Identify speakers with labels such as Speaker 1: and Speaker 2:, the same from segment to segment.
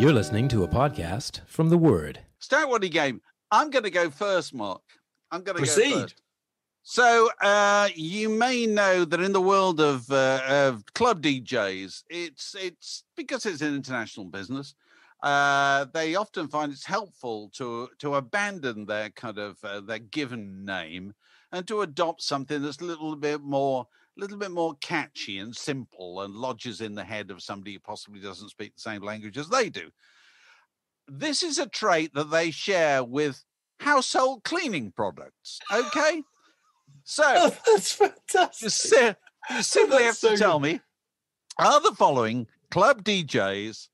Speaker 1: You're listening to a podcast from The Word.
Speaker 2: Start Waddy game. I'm going to go first, Mark. I'm going to
Speaker 3: Proceed.
Speaker 2: go first. So you may know that in the world of club DJs, it's because it's an international business. They often find it's helpful to abandon their kind of their given name and to adopt something that's a little bit more catchy and simple and lodges in the head of somebody who possibly doesn't speak the same language as they do. This is a trait that they share with household cleaning products. Okay. So
Speaker 3: that's fantastic.
Speaker 2: You simply have to tell me, are the following club DJs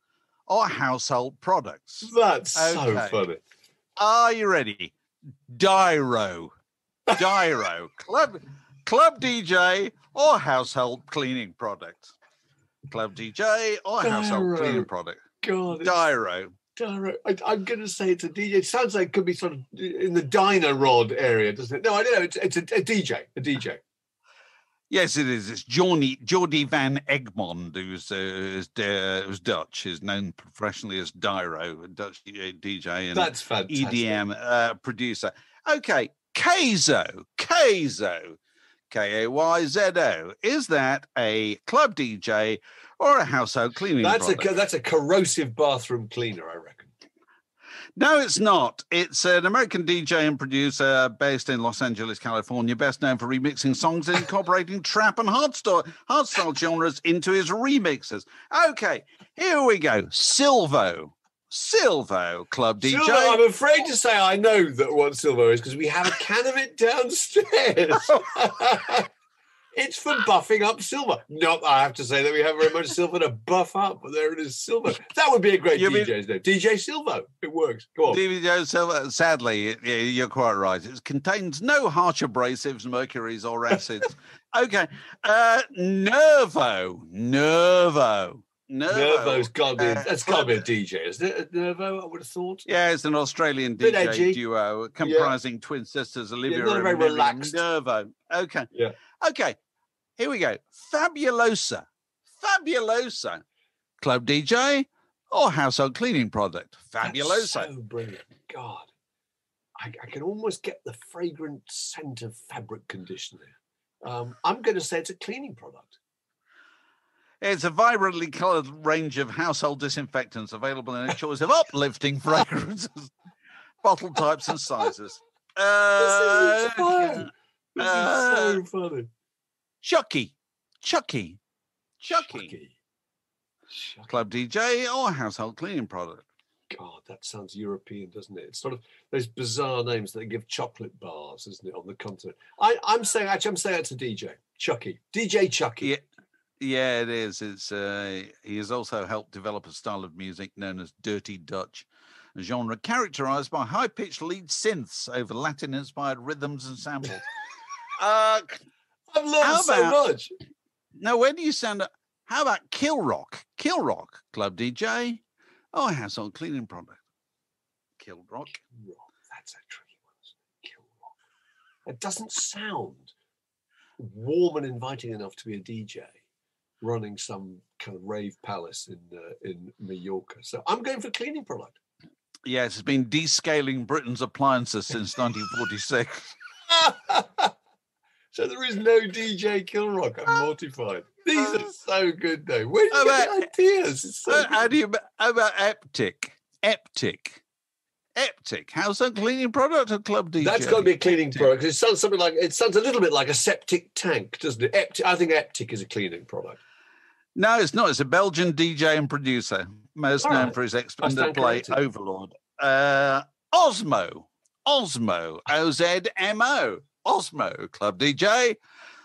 Speaker 2: or household products?
Speaker 3: That's so funny.
Speaker 2: Are you ready? Dyro. Club DJ or household cleaning product? Club DJ or household cleaning product?
Speaker 3: God,
Speaker 2: Dyro.
Speaker 3: I'm going to say it's a DJ. It sounds like it could be sort of in the diner rod area, doesn't it? No, I don't know. It's a DJ. A DJ.
Speaker 2: Yes, it is. It's Jordi van Egmond, who's Dutch, is known professionally as Dyro, a Dutch DJ and
Speaker 3: that's fantastic.
Speaker 2: EDM producer. Okay, Kayzo, Kayzo. Is that a club DJ or a household cleaning product?
Speaker 3: That's a corrosive bathroom cleaner, I reckon.
Speaker 2: No, it's not. It's an American DJ and producer based in Los Angeles, California, best known for remixing songs and incorporating trap and hardstyle genres into his remixes. Okay, here we go. Silvo, club DJ.
Speaker 3: Silvo, I'm afraid to say I know what Silvo is because we have a can of it downstairs. It's for buffing up silver. Not, I have to say that we have very much silver to buff up, but there it is, silver. That would be a great DJ's name. DJ Silvo. It works. Go on.
Speaker 2: DJ Silvo. Sadly, you're quite right. It contains no harsh abrasives, mercuries, or acids. Okay. Nervo.
Speaker 3: Nervo's got to be. That's got to be a DJ, isn't it? Nervo, I would have thought.
Speaker 2: Yeah, it's an Australian DJ duo comprising twin sisters Olivia and
Speaker 3: very
Speaker 2: Miriam
Speaker 3: relaxed.
Speaker 2: Nervo. Okay.
Speaker 3: Yeah.
Speaker 2: Okay. Here we go. Fabulosa, club DJ or household cleaning product? Fabulosa.
Speaker 3: That's so brilliant. God, I can almost get the fragrant scent of fabric conditioner. I'm going to say it's a cleaning product.
Speaker 2: It's a vibrantly coloured range of household disinfectants available in a choice of uplifting fragrances, bottle types and sizes.
Speaker 3: This is so funny.
Speaker 2: Chucky. Club DJ or household cleaning product?
Speaker 3: God, that sounds European, doesn't it? It's sort of those bizarre names that give chocolate bars, isn't it, on the continent? I'm saying it's a DJ. Chucky. DJ Chucky.
Speaker 2: Yeah, it is. He has also helped develop a style of music known as Dirty Dutch, a genre characterized by high-pitched lead synths over Latin-inspired rhythms and samples.
Speaker 3: I've learned so much.
Speaker 2: Now, where do you sound? How about Kill Rock, club DJ or household cleaning product? Kill Rock.
Speaker 3: That's a tricky one. Kill Rock. It doesn't sound warm and inviting enough to be a DJ running some kind of rave palace in Mallorca. So I'm going for cleaning product.
Speaker 2: Yes, it's been descaling Britain's appliances since 1946.
Speaker 3: So there is no DJ Kill Rock. I'm mortified. These are so good, though. Where do you get the ideas? It's so
Speaker 2: how about Eptic? Household cleaning product or club DJ?
Speaker 3: That's got to be a cleaning product. It sounds a little bit like a septic tank, doesn't it? I think Eptic is a cleaning product.
Speaker 2: No, it's not. It's a Belgian DJ and producer, most known for his extended play Overlord. Osmo, OZMO. Osmo, club DJ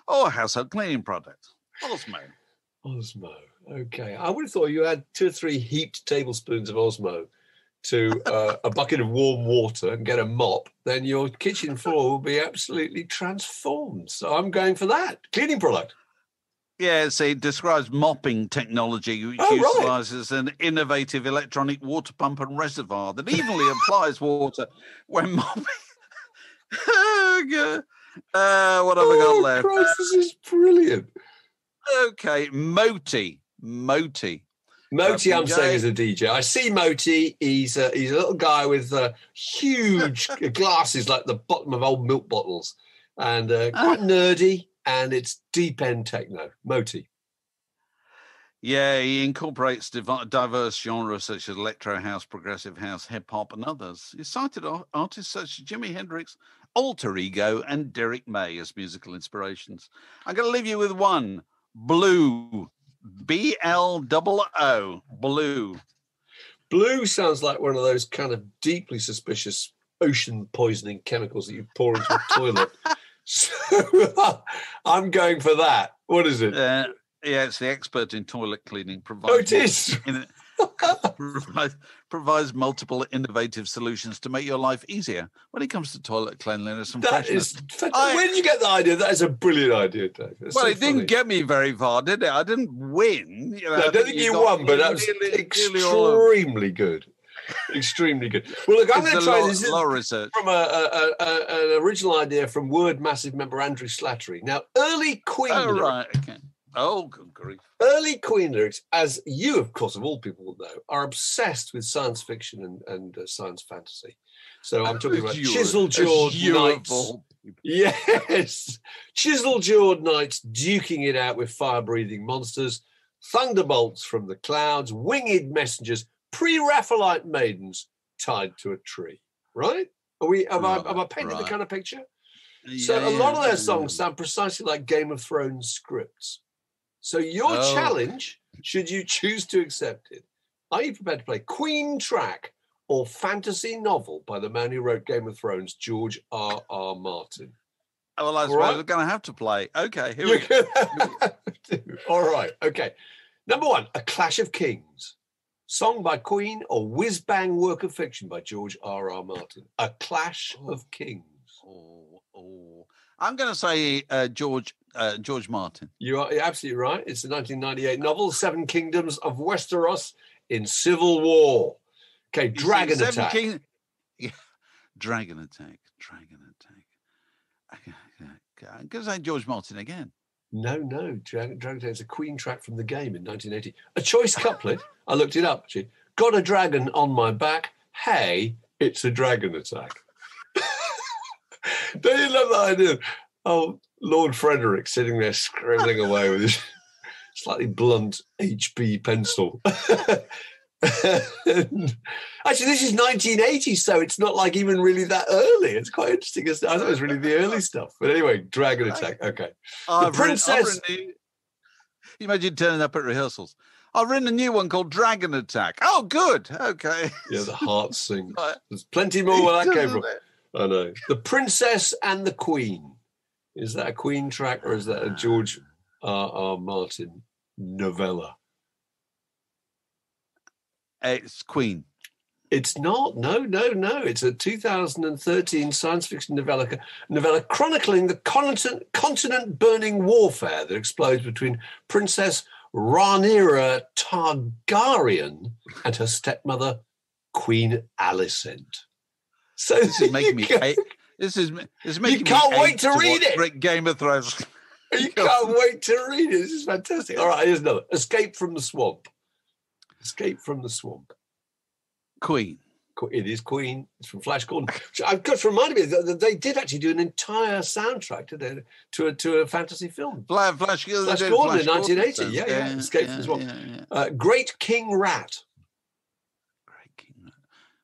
Speaker 2: or household cleaning product?
Speaker 3: Osmo. Okay. I would have thought you had 2 or 3 heaped tablespoons of Osmo to a bucket of warm water and get a mop, then your kitchen floor will be absolutely transformed. So I'm going for that. Cleaning product.
Speaker 2: Yes, it describes mopping technology, which utilises an innovative electronic water pump and reservoir that evenly applies water when mopping. What have I got left?
Speaker 3: Christ, this is brilliant.
Speaker 2: Okay, Moti.
Speaker 3: Moti, I'm
Speaker 2: DJ.
Speaker 3: saying, is a DJ. I see Moti. He's a little guy with huge glasses like the bottom of old milk bottles, and quite nerdy. And it's deep end techno. Moti.
Speaker 2: Yeah, he incorporates diverse genres such as electro house, progressive house, hip hop, and others. He cited artists such as Jimi Hendrix, Alter Ego, and Derek May as musical inspirations. I'm going to leave you with one: Blue, BLOO, Blue.
Speaker 3: Blue sounds like one of those kind of deeply suspicious ocean poisoning chemicals that you pour into a toilet. So I'm going for that. What is it?
Speaker 2: Yeah, it's the expert in toilet cleaning.
Speaker 3: It is.
Speaker 2: Provides multiple innovative solutions to make your life easier when it comes to toilet cleanliness and freshness.
Speaker 3: Where did you get the idea? That is a brilliant idea, Dave.
Speaker 2: Well, it didn't get me very far, did it? I didn't win.
Speaker 3: I don't think you won, but that was extremely good. Extremely good. Well, look, I'm going to try this from an original idea from Word Massive member Andrew Slattery. Now, early Queen lyrics.
Speaker 2: Right, okay. Oh, good grief.
Speaker 3: Early Queen lyrics, as you, of course, of all people will know, are obsessed with science fiction and science fantasy. So I'm talking about chisel-jawed knights. Yes. Chisel-jawed knights duking it out with fire-breathing monsters, thunderbolts from the clouds, winged messengers, pre-Raphaelite maidens tied to a tree. Right? Am I painting the kind of picture? So a lot of their songs sound precisely like Game of Thrones scripts. So your challenge, should you choose to accept it, are you prepared to play Queen track or fantasy novel by the man who wrote Game of Thrones, George R.R. Martin?
Speaker 2: Well, I suppose we're going to have to play. Okay, here we go.
Speaker 3: All right, okay. Number one, A Clash of Kings. Song by Queen or whiz-bang work of fiction by George R.R. Martin? A Clash of Kings.
Speaker 2: I'm going to say George Martin.
Speaker 3: You're absolutely right. It's a 1998 novel, Seven Kingdoms of Westeros in Civil War. Okay, Dragon Attack.
Speaker 2: Dragon Attack. I'm going to say George Martin again.
Speaker 3: No. Dragon Attack is a Queen track from the game in 1980. A choice couplet. I looked it up, actually. Got a dragon on my back. Hey, it's a dragon attack. Don't you love that idea? Oh, Lord Frederick sitting there scribbling away with his slightly blunt HB pencil. Actually, this is 1980, so it's not like even really that early. It's quite interesting. I thought it was really the early stuff. But anyway, Dragon Attack. Okay. The Princess.
Speaker 2: You imagine turning up at rehearsals. I've written a new one called Dragon Attack. Oh, good. Okay.
Speaker 3: Yeah, the heart sings. There's plenty more where that came from. I know. The Princess and the Queen. Is that a Queen track or is that a George R.R. Martin novella?
Speaker 2: It's Queen.
Speaker 3: It's not. No. It's a 2013 science fiction novella chronicling the continent-burning warfare that explodes between Princess Rhaenyra Targaryen and her stepmother, Queen Alicent. So
Speaker 2: this is making me hate. This is making
Speaker 3: you can't
Speaker 2: me
Speaker 3: wait to read it.
Speaker 2: Game of Thrones.
Speaker 3: You can't wait to read it. This is fantastic. All right, here's another. Escape from the Swamp. Escape from the Swamp.
Speaker 2: Queen.
Speaker 3: It is Queen. It's from Flash Gordon. I've got to remind me that they did actually do an entire soundtrack to a fantasy film.
Speaker 2: Flash Gordon
Speaker 3: in 1980. Yeah. Escape from the Swamp. Yeah. Great King Rat.
Speaker 2: Great King Rat.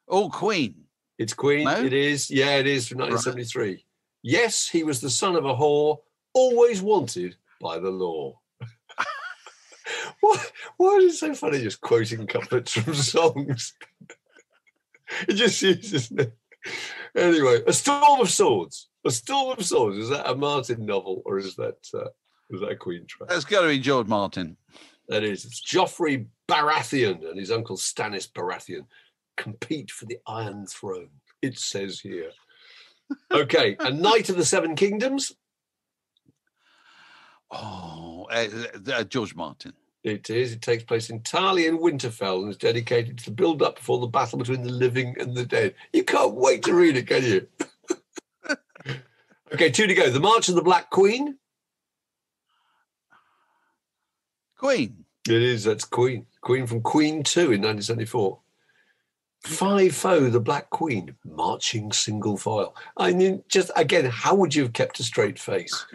Speaker 2: Oh, Queen.
Speaker 3: It's Queen.
Speaker 2: No?
Speaker 3: It is. Yeah, it is from 1973. Right. Yes, he was the son of a whore, always wanted by the law. Why is it so funny just quoting couplets from songs? It just seems, isn't it? Anyway, A Storm of Swords. A Storm of Swords. Is that a Martin novel or is that a Queen track?
Speaker 2: That's got to be George Martin.
Speaker 3: That is. It's Joffrey Baratheon and his uncle Stannis Baratheon compete for the Iron Throne. It says here. Okay, A Knight of the Seven Kingdoms.
Speaker 2: Oh, George Martin.
Speaker 3: It is. It takes place entirely in Winterfell and is dedicated to the build-up before the battle between the living and the dead. You can't wait to read it, can you? Okay, 2 to go. The March of the Black Queen.
Speaker 2: Queen.
Speaker 3: It is. That's Queen. Queen from Queen 2 in 1974. 5-0, the Black Queen, marching single file. I mean, just again, how would you have kept a straight face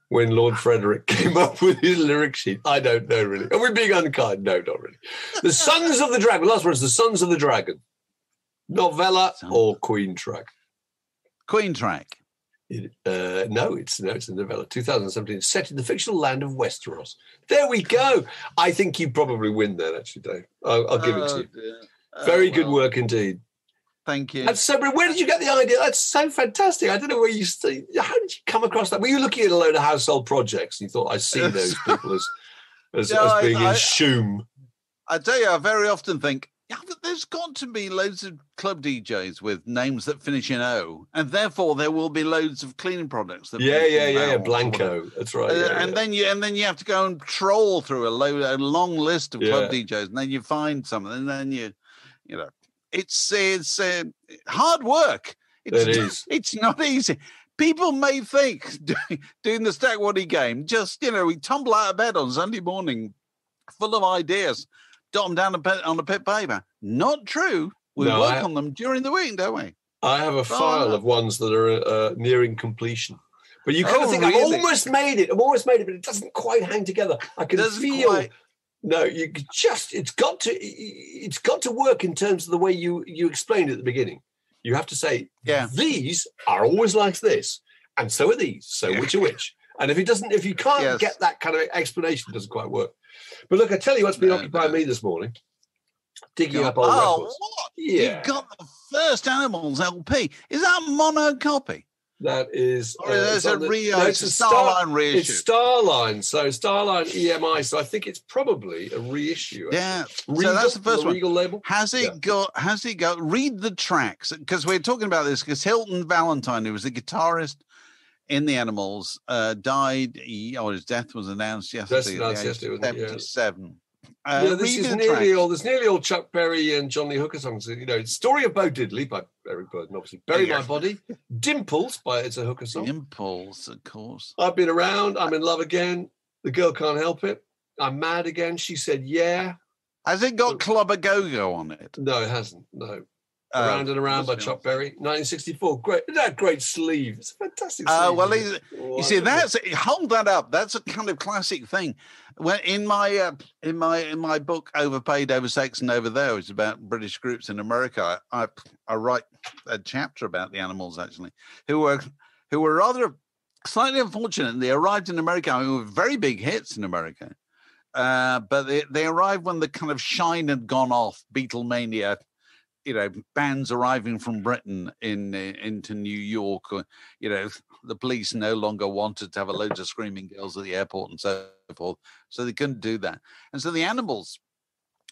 Speaker 3: when Lord Frederick came up with his lyric sheet? I don't know, really. Are we being unkind? No, not really. The Sons of the Dragon. Last one is the Sons of the Dragon. Novella or Queen track?
Speaker 2: Queen track.
Speaker 3: No, it's a novella. 2017, set in the fictional land of Westeros. There we go. I think you probably win that, actually, Dave. I'll give it to you.
Speaker 2: Dear.
Speaker 3: Very good work indeed.
Speaker 2: Thank you.
Speaker 3: That's so brilliant. Where did you get the idea? That's so fantastic. I don't know where you how did you come across that? Were you looking at a load of household projects and you thought, I see those people as being in shoom?
Speaker 2: I tell you, I very often think, yeah, but there's got to be loads of club DJs with names that finish in O, and therefore there will be loads of cleaning products. That
Speaker 3: Blanco. That's right.
Speaker 2: And then you have to go and troll through a long list of club DJs, and then you find something, and then you know, it's hard work. It's not easy. People may think doing the Stack Waddy game, just we tumble out of bed on Sunday morning, full of ideas. Dot them down on a bit of paper. Not true. We work on them during the week, don't we?
Speaker 3: I have a file of ones that are nearing completion. But you kind of think, really? I'm almost made it, but it doesn't quite hang together. I can feel. No, it's got to work in terms of the way you explained it at the beginning. You have to say, these are always like this, and so are these. So which are which? And if you can't get that kind of explanation, it doesn't quite work. But look, I tell you what's been occupying me this morning. Digging up old records.
Speaker 2: What? Yeah. You've got the first Animals LP. Is that a mono copy?
Speaker 3: That is...
Speaker 2: it's a Starline reissue.
Speaker 3: It's Starline. So Starline EMI. So I think it's probably a reissue.
Speaker 2: Yeah. Regal, so that's the first one.
Speaker 3: Regal label.
Speaker 2: Has it got... Read the tracks. Because we're talking about this because Hilton Valentine, who was the guitarist in the Animals, died. His death was announced yesterday. At the age of 77.
Speaker 3: This is nearly all Chuck Berry and John Lee Hooker songs. Story of Bo Diddley by Eric Burden, obviously. Bury My Body. Dimples it's a Hooker song.
Speaker 2: Dimples, of course.
Speaker 3: I've Been Around. I'm in Love Again. The Girl Can't Help It. I'm Mad Again. She Said Yeah.
Speaker 2: Has it got Club a Go-Go on it?
Speaker 3: No, it hasn't. No. Around and Around by Chuck Berry, 1964. Great sleeve. It's a fantastic sleeve.
Speaker 2: You see, hold that up. That's a kind of classic thing. When in my book, Overpaid, Oversexed, and Over There, which is about British groups in America, I write a chapter about the Animals actually, who were rather slightly unfortunate. They arrived in America. I mean, were very big hits in America, but they arrived when the kind of shine had gone off. Beatlemania. Bands arriving from Britain into New York, the police no longer wanted to have a load of screaming girls at the airport and so forth, so they couldn't do that. And so the Animals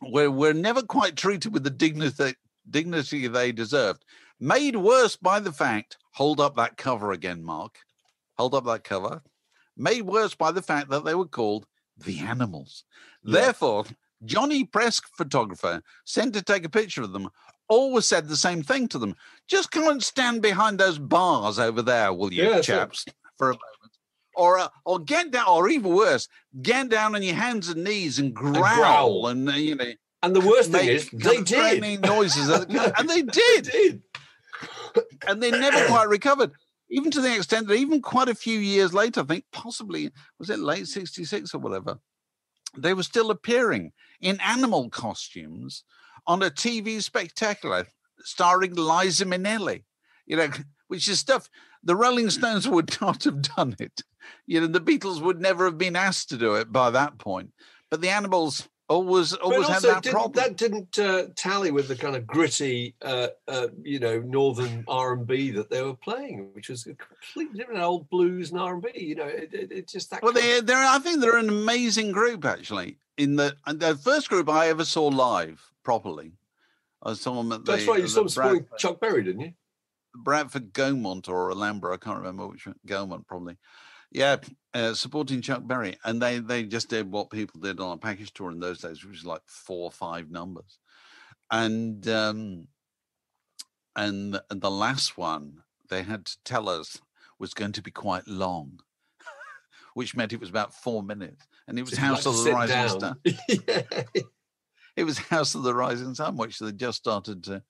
Speaker 2: were never quite treated with the dignity they deserved. Made worse by the fact, hold up that cover again, Mark. Hold up that cover. Made worse by the fact that they were called the Animals. Yeah. Therefore, Johnny Press, photographer, sent to take a picture of them, always said the same thing to them. Just come and stand behind those bars over there, will you, chaps, for a moment. Or get down, or even worse, get down on your hands and knees and growl. And
Speaker 3: and the worst thing is, they did.
Speaker 2: Noises. And they did. And they never quite recovered. Even to the extent that even quite a few years later, I think possibly, was it late 66 or whatever, they were still appearing in animal costumes on a TV spectacular starring Liza Minnelli, which is stuff the Rolling Stones would not have done it. The Beatles would never have been asked to do it by that point. But the Animals always had that problem.
Speaker 3: That didn't tally with the kind of gritty, northern R&B that they were playing, which was a completely different old blues and R&B. It's just that.
Speaker 2: Well, I think they're an amazing group actually. In the first group I ever saw live properly, I saw them at
Speaker 3: That's right. You saw them supporting Chuck Berry, didn't you?
Speaker 2: Bradford Gaumont or Alhambra, I can't remember which one. Gaumont probably. Yeah, supporting Chuck Berry, and they just did what people did on a package tour in those days, which was like 4 or 5 numbers, and the last one they had to tell us was going to be quite long, which meant it was about 4 minutes. And it was
Speaker 3: So
Speaker 2: House of the Rising Sun.
Speaker 3: Yeah.
Speaker 2: It was House of the Rising Sun, which they just started to,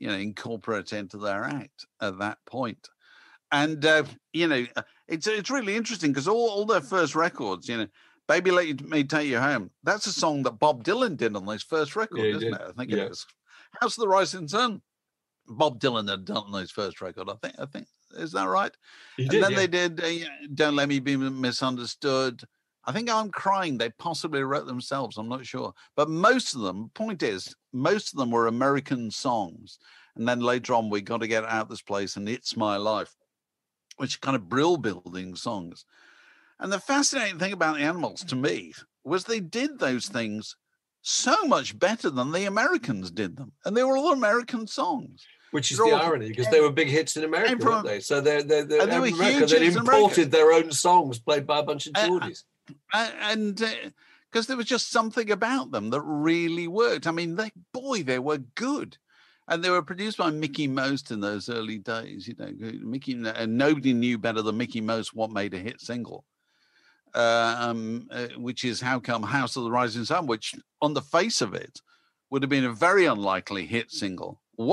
Speaker 2: incorporate into their act at that point. And, it's really interesting because all their first records, Baby Let Me Take You Home, that's a song that Bob Dylan did on his first record, isn't it? I think it is. House of the Rising Sun, Bob Dylan had done on his first record, I think. Is that right? They did Don't Let Me Be Misunderstood. I think I'm Crying, they possibly wrote themselves, I'm not sure. But most of them were American songs. And then later on, We Got to Get Out of This Place and It's My Life, which are kind of brill-building songs. And the fascinating thing about the Animals, to me, was they did those things so much better than the Americans did them. And they were all American songs.
Speaker 3: Which is the irony, because they were big hits in America, weren't they? So they were
Speaker 2: huge.
Speaker 3: They imported their own songs played by a bunch of Geordies.
Speaker 2: And because there was just something about them that really worked. I mean, they were good. And they were produced by Mickey Most in those early days. And nobody knew better than Mickey Most what made a hit single, which is How Come House of the Rising Sun, which on the face of it would have been a very unlikely hit single. It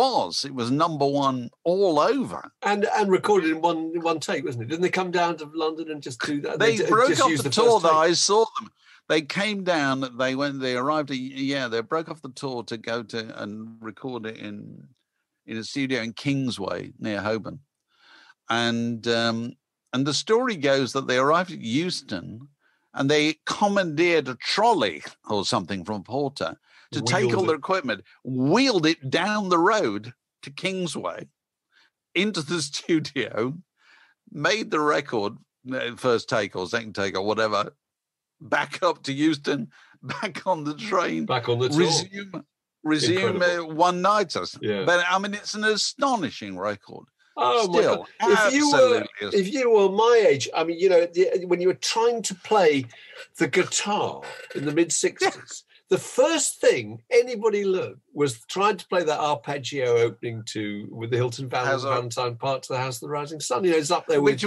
Speaker 2: was number one all over,
Speaker 3: and recorded in one take, wasn't it? Didn't they come down to London and just do that?
Speaker 2: They broke off the tour that I saw them. They came down. They arrived. They broke off the tour to go to and record it in a studio in Kingsway near Holborn, and the story goes that they arrived at Euston, and they commandeered a trolley or something from Porter to take all their equipment, wheeled it down the road to Kingsway, into the studio, made the record, first take or second take or whatever, back up to Euston, back on the train,
Speaker 3: back on the tour.
Speaker 2: Resume one-nighters.
Speaker 3: Yeah.
Speaker 2: But, I mean, it's an astonishing record.
Speaker 3: Oh,
Speaker 2: still,
Speaker 3: my God. If you were my age, I mean, when you were trying to play the guitar in the mid-60s, the first thing anybody learned was trying to play that arpeggio opening with the Hilton Valentine part to the House of the Rising Sun. It's up there with,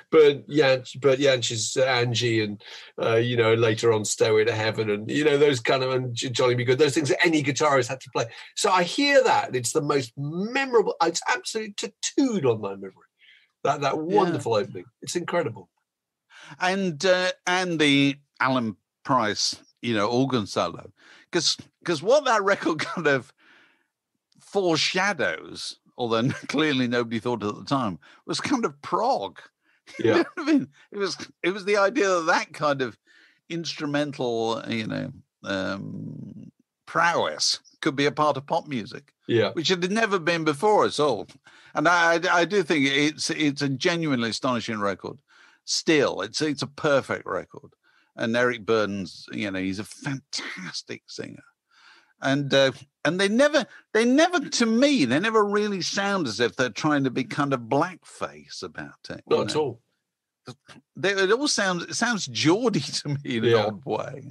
Speaker 3: Bert Jansch's Angie and, later on Stairway to Heaven and, those kind of, and Johnny Be Good, those things that any guitarist had to play. So I hear that. It's the most memorable. It's absolutely tattooed on my memory. That wonderful opening. It's incredible.
Speaker 2: And the Alan Price, organ solo, because what that record kind of foreshadows, although clearly nobody thought at the time, was kind of prog.
Speaker 3: Yeah,
Speaker 2: you know what I mean, it was the idea that kind of instrumental, prowess could be a part of pop music.
Speaker 3: Yeah,
Speaker 2: which it had never been before at all. And I do think it's a genuinely astonishing record. Still, it's a perfect record. And Eric Burdon's, he's a fantastic singer, and they never, to me, they never really sound as if they're trying to be kind of blackface about it.
Speaker 3: Not at all.
Speaker 2: It sounds Geordie to me in an odd way.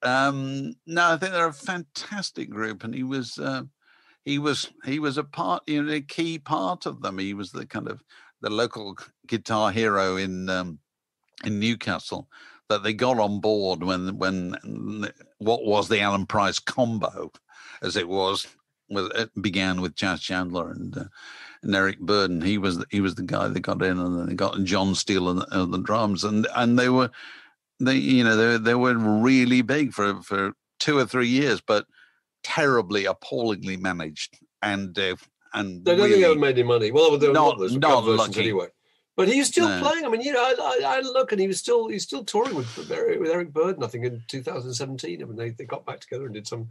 Speaker 2: No, I think they're a fantastic group, and he was a part, a key part of them. He was the kind of the local guitar hero in Newcastle, that they got on board when what was the Alan Price combo, as it began with Chas Chandler and Eric Burdon. He was the guy that got in, and then they got John Steele and the drums, and they were really big for 2 or 3 years, but terribly, appallingly managed, and they don't
Speaker 3: think they ever made any money. Well, they were not
Speaker 2: lucky
Speaker 3: anyway. But he's still playing. I mean, I look, and he's still touring with Eric Burdon, I think, in 2017. I mean, they got back together and did some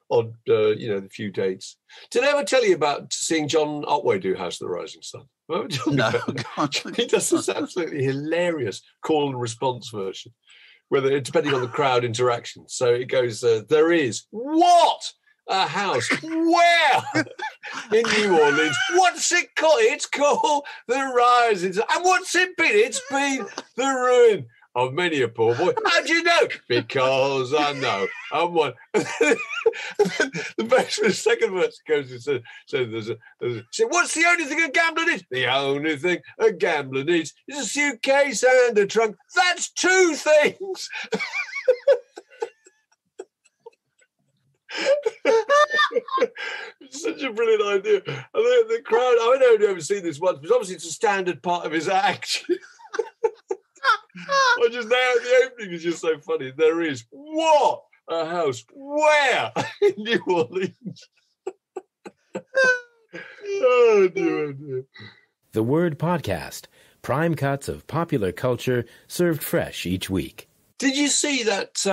Speaker 3: odd, a few dates. Did I ever tell you about seeing John Otway do House of the Rising Sun?
Speaker 2: No,
Speaker 3: he does this absolutely hilarious call and response version, depending on the crowd interaction. So it goes, there is what? A house where in New Orleans? What's it called? It's called the Rising Sun. And what's it been? It's been the ruin of many a poor boy. How do you know? Because I know. I'm one. The second verse goes and says, what's the only thing a gambler needs? The only thing a gambler needs is a suitcase and a trunk. That's two things. It's such a brilliant idea. And the crowd, I know I've never seen this once, but obviously it's a standard part of his act. I just now the opening is just so funny. There is what a house where in New Orleans. Oh dear, oh dear.
Speaker 1: The Word Podcast. Prime cuts of popular culture served fresh each week.
Speaker 3: Did you see that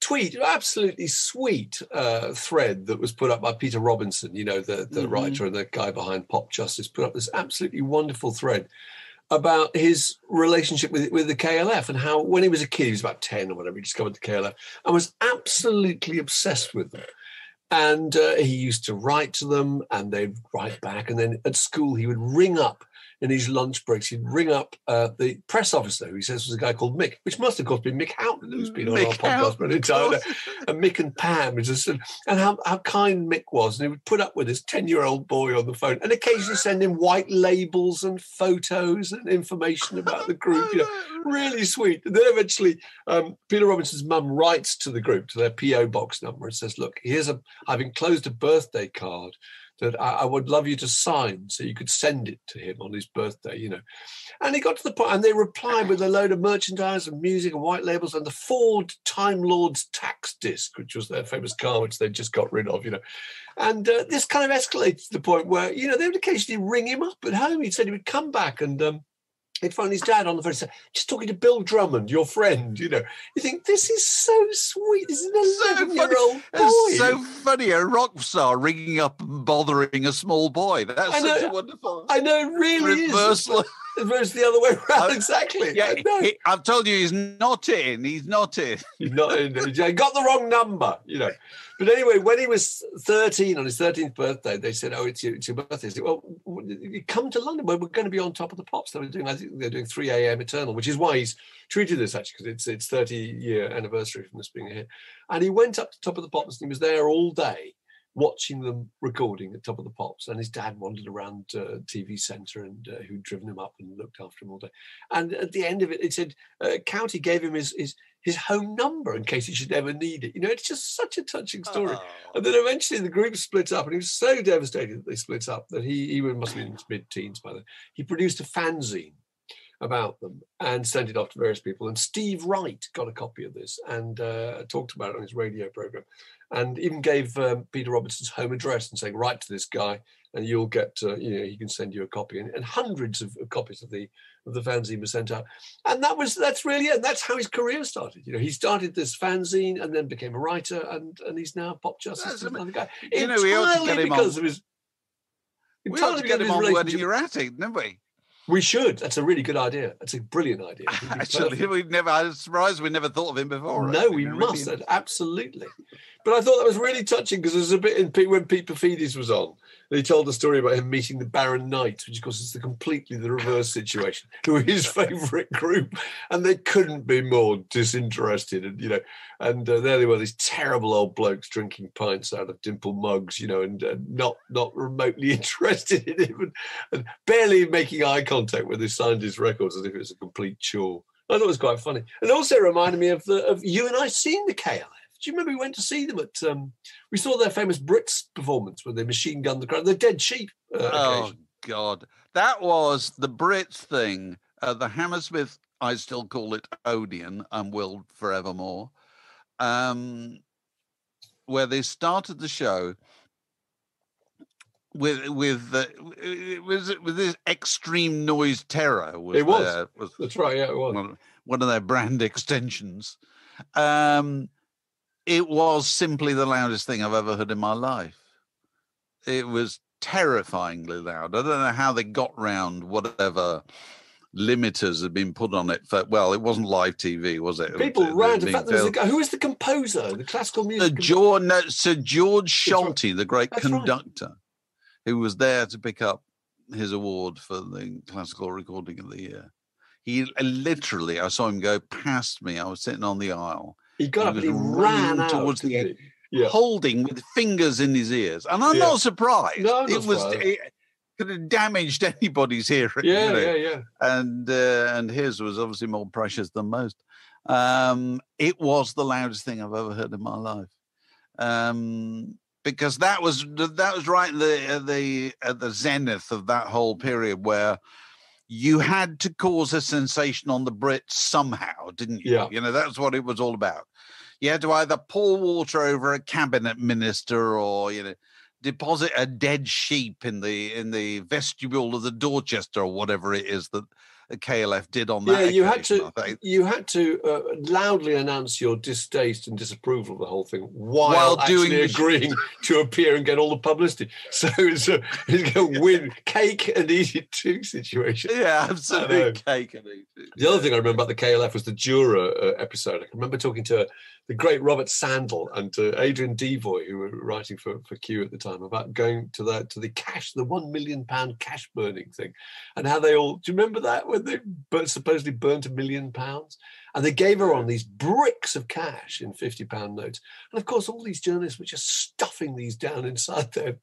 Speaker 3: tweet, absolutely sweet thread that was put up by Peter Robinson, you know, the writer and the guy behind Pop Justice, put up this absolutely wonderful thread about his relationship with the KLF and how when he was a kid, he was about 10 or whatever, he discovered the KLF and was absolutely obsessed with them. And he used to write to them and they'd write back. And then at school, he would ring up in his lunch breaks, he'd ring up the press officer, who he says was a guy called Mick, which must, of course, be Mick Houghton, who's been on our podcast many times. And Mick and Pam, and how kind Mick was. And he would put up with his 10-year-old boy on the phone and occasionally send him white labels and photos and information about the group. You know, really sweet. And then eventually, Peter Robinson's mum writes to the group, to their P.O. box number, and says, look, I've enclosed a birthday card that I would love you to sign so you could send it to him on his birthday, you know. And he got to the point, and they replied with a load of merchandise and music and white labels and the Ford Time Lord's tax disc, which was their famous car, which they just got rid of, you know. And this kind of escalated to the point where, you know, they would occasionally ring him up at home. He said he would come back and he'd phone his dad on the phone and say, just talking to Bill Drummond, your friend, you know. You think, this is so sweet. This is an 11-year-old boy.
Speaker 2: It's so funny, a rock star ringing up and bothering a small boy. That's such a wonderful...
Speaker 3: I know, it really
Speaker 2: reversal.
Speaker 3: Is. Reverse the other way around, exactly.
Speaker 2: Yeah, I've told you he's not in. He's not in.
Speaker 3: He's not in. He got the wrong number, you know. But anyway, when he was 13, on his 13th birthday, they said, oh, it's your birthday. He said, well, you come to London where we're going to be on Top of the Pops. I think they're doing 3 a.m. Eternal, which is why he's treated this, actually, because it's 30-year anniversary from this being here. And he went up to Top of the Pops and he was there all day watching them recording at Top of the Pops. And his dad wandered around TV Centre and who'd driven him up and looked after him all day. And at the end of it, it said County gave him his home number in case he should ever need it. You know, it's just such a touching story. Oh. And then eventually the group split up and he was so devastated that they split up that he must have been in his mid-teens by then. He produced a fanzine about them and sent it off to various people. And Steve Wright got a copy of this and talked about it on his radio program, and even gave Peter Robinson's home address and saying, write to this guy and you'll get, he can send you a copy. And hundreds of copies of the fanzine were sent out. And that's really it. That's how his career started. You know, he started this fanzine and then became a writer, and he's now Pop Justice. Another guy.
Speaker 2: You know, we ought to get him on.
Speaker 3: We ought to get him on
Speaker 2: When You're At It, didn't we?
Speaker 3: We should. That's a really good idea. That's a brilliant idea.
Speaker 2: Actually, I was surprised we never thought of him before.
Speaker 3: No, we must. Really... Absolutely. But I thought that was really touching because there's a bit in when Pete Paphides was on. They told the story about him meeting the Baron Knights, which of course is completely the reverse situation, who were his favourite group, and they couldn't be more disinterested. And there they were, these terrible old blokes drinking pints out of dimple mugs, and not remotely interested in him, and barely making eye contact when they signed his records as if it was a complete chore. I thought it was quite funny, and also reminded me of you and I seeing the KLF. Do you remember we went to see them at? We saw their famous Brits performance where they machine gunned the crowd. The Dead Sheep. Occasion.
Speaker 2: God, that was the Brits thing. The Hammersmith, I still call it Odeon, and will forevermore. Where they started the show with this extreme noise terror.
Speaker 3: That's right. Yeah, it was
Speaker 2: one of their brand extensions. It was simply the loudest thing I've ever heard in my life. It was terrifyingly loud. I don't know how they got round whatever limiters had been put on it. It wasn't live TV, was it?
Speaker 3: People ran. In fact, there was a guy. Who was the composer, the classical music?
Speaker 2: Sir George Sholty, the great conductor, who was there to pick up his award for the classical recording of the year. He literally, I saw him go past me. I was sitting on the aisle.
Speaker 3: He got up and he ran out
Speaker 2: towards the holding with fingers in his ears. And I'm not surprised.
Speaker 3: No,
Speaker 2: it could have damaged anybody's hearing.
Speaker 3: Yeah.
Speaker 2: And his was obviously more precious than most. It was the loudest thing I've ever heard in my life. Because that was right at the zenith of that whole period where you had to cause a sensation on the Brits somehow, didn't you?
Speaker 3: Yeah.
Speaker 2: You know, that's what it was all about. You had to either pour water over a cabinet minister or, you know, deposit a dead sheep in the vestibule of the Dorchester or whatever it is that the KLF did on that.
Speaker 3: Yeah, you had to loudly announce your distaste and disapproval of the whole thing while actually agreeing to appear and get all the publicity. So it's a win, cake and eat it too situation.
Speaker 2: Yeah, absolutely, cake and eat it.
Speaker 3: The other thing I remember about the KLF was the Jura episode. I can remember talking to the great Robert Sandel and Adrian Devoy, who were writing for Q at the time, about going to the cash, the £1 million cash burning thing, and how they all. Do you remember that when they supposedly burnt £1 million? And they gave her on these bricks of cash in £50 notes, and of course all these journalists were just stuffing these down inside their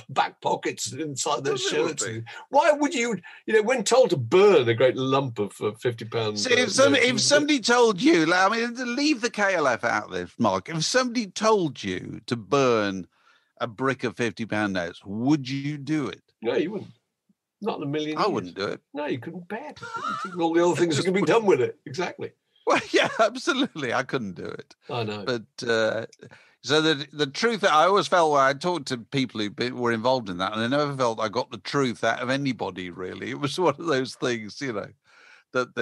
Speaker 3: back pockets, inside their shirts. Why would you know, when told to burn a great lump of £50?
Speaker 2: See, if somebody told you, I mean, leave the KLF out of this, Mark. If somebody told you to burn a brick of £50 notes, would you do it?
Speaker 3: No, you wouldn't. Not in a million years.
Speaker 2: I wouldn't do it.
Speaker 3: No, you couldn't bear it. You think all the other things that can be done with it. Exactly.
Speaker 2: Well, yeah, absolutely. I couldn't do it.
Speaker 3: I know.
Speaker 2: But so the truth, I always felt when I talked to people who were involved in that, and I never felt I got the truth out of anybody, really. It was one of those things, you know, that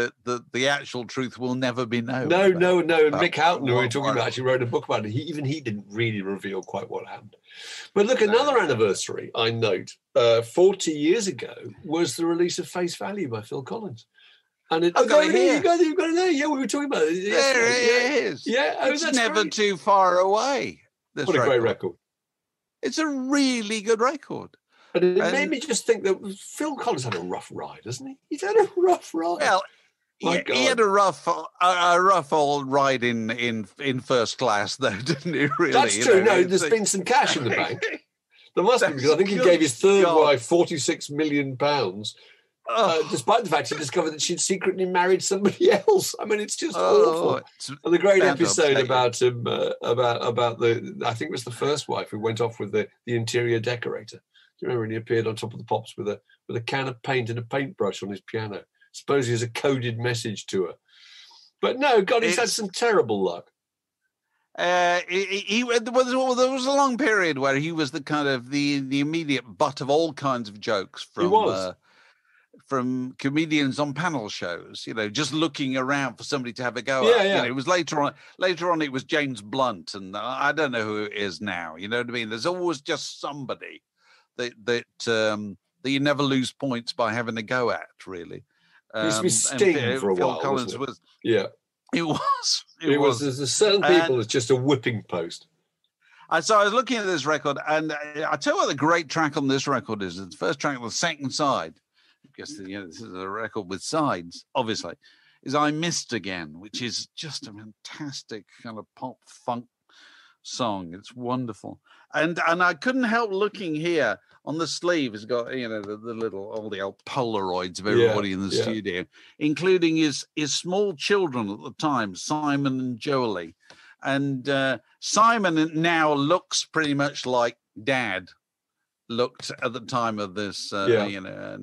Speaker 2: the actual truth will never be known.
Speaker 3: No. Mick Houghton, who we were talking about, actually wrote a book about it. Even he didn't really reveal quite what happened. But look, another anniversary, I note, 40 years ago, was the release of Face Value by Phil Collins. And you've got it there. Yeah, we were talking about it.
Speaker 2: There it is.
Speaker 3: Yeah,
Speaker 2: it's never great. Too far away.
Speaker 3: What a great record.
Speaker 2: It's a really good record.
Speaker 3: But it made me just think that Phil Collins had a rough ride, hasn't he? He's had a rough ride.
Speaker 2: Well, he had a rough old ride in first class, though, didn't he? Really,
Speaker 3: that's true. No, there's been some cash in the bank. There must be, because I think he gave his third wife £46 million, despite the fact he discovered that she'd secretly married somebody else. I mean, it's just awful. And the great episode about him, about the, I think it was the first wife who went off with the interior decorator. Do you remember when he appeared on Top of the Pops with a can of paint and a paintbrush on his piano? Suppose he has a coded message to her. But no, God, he's had some terrible luck.
Speaker 2: There was a long period where he was the kind of the immediate butt of all kinds of jokes from comedians on panel shows, you know, just looking around for somebody to have a go at. You know, it was later on it was James Blunt, and I don't know who it is now. You know what I mean? There's always just somebody that you never lose points by having a go at, really.
Speaker 3: It used to be Sting for a while.
Speaker 2: Collins was.
Speaker 3: Yeah.
Speaker 2: It was.
Speaker 3: There's certain people that's just a whipping post.
Speaker 2: So I was looking at this record, and I tell you what the great track on this record is. It's the first track on the second side. I guess this is a record with sides, obviously, is I Missed Again, which is just a fantastic kind of pop funk song. It's wonderful. And I couldn't help looking here on the sleeve. It's got, you know, all the old Polaroids of everybody in the studio, including his small children at the time, Simon and Jolie. And Simon now looks pretty much like Dad looked at the time of this, you know,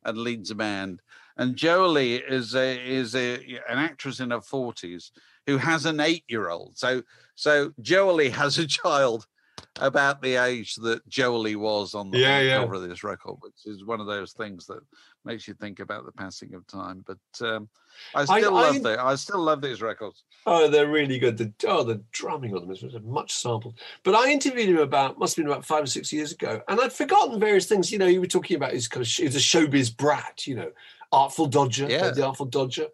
Speaker 2: and leads a band. And Jolie is an actress in her 40s who has an 8-year-old. So Jolie has a child about the age that Jolie was on the cover of this record, which is one of those things that makes you think about the passing of time. But I still love these records. Oh,
Speaker 3: they're really good. The drumming on them is much sampled. But I interviewed him must have been about 5 or 6 years ago, and I'd forgotten various things. You know, you were talking about his kind of, he was a showbiz brat, you know, Artful Dodger, the Artful Dodger.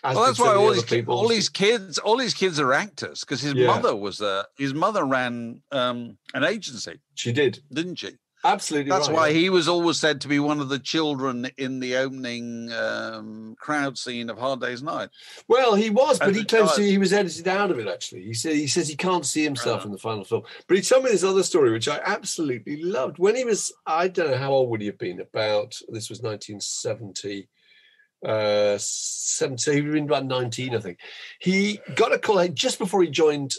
Speaker 2: Well, that's why all these kids are actors, because his mother ran an agency.
Speaker 3: She did,
Speaker 2: didn't she?
Speaker 3: Absolutely.
Speaker 2: That's
Speaker 3: right,
Speaker 2: why
Speaker 3: yeah.
Speaker 2: he was always said to be one of the children in the opening crowd scene of Hard Day's Night.
Speaker 3: Well, he was, but
Speaker 2: As
Speaker 3: he
Speaker 2: a
Speaker 3: claims
Speaker 2: child.
Speaker 3: he was edited out of it, actually. He says he can't see himself in the final film. But he told me this other story, which I absolutely loved. When he was, I don't know, how old would he have been? This was 1970. 70, he would have been about 19, I think. He got a call just before he joined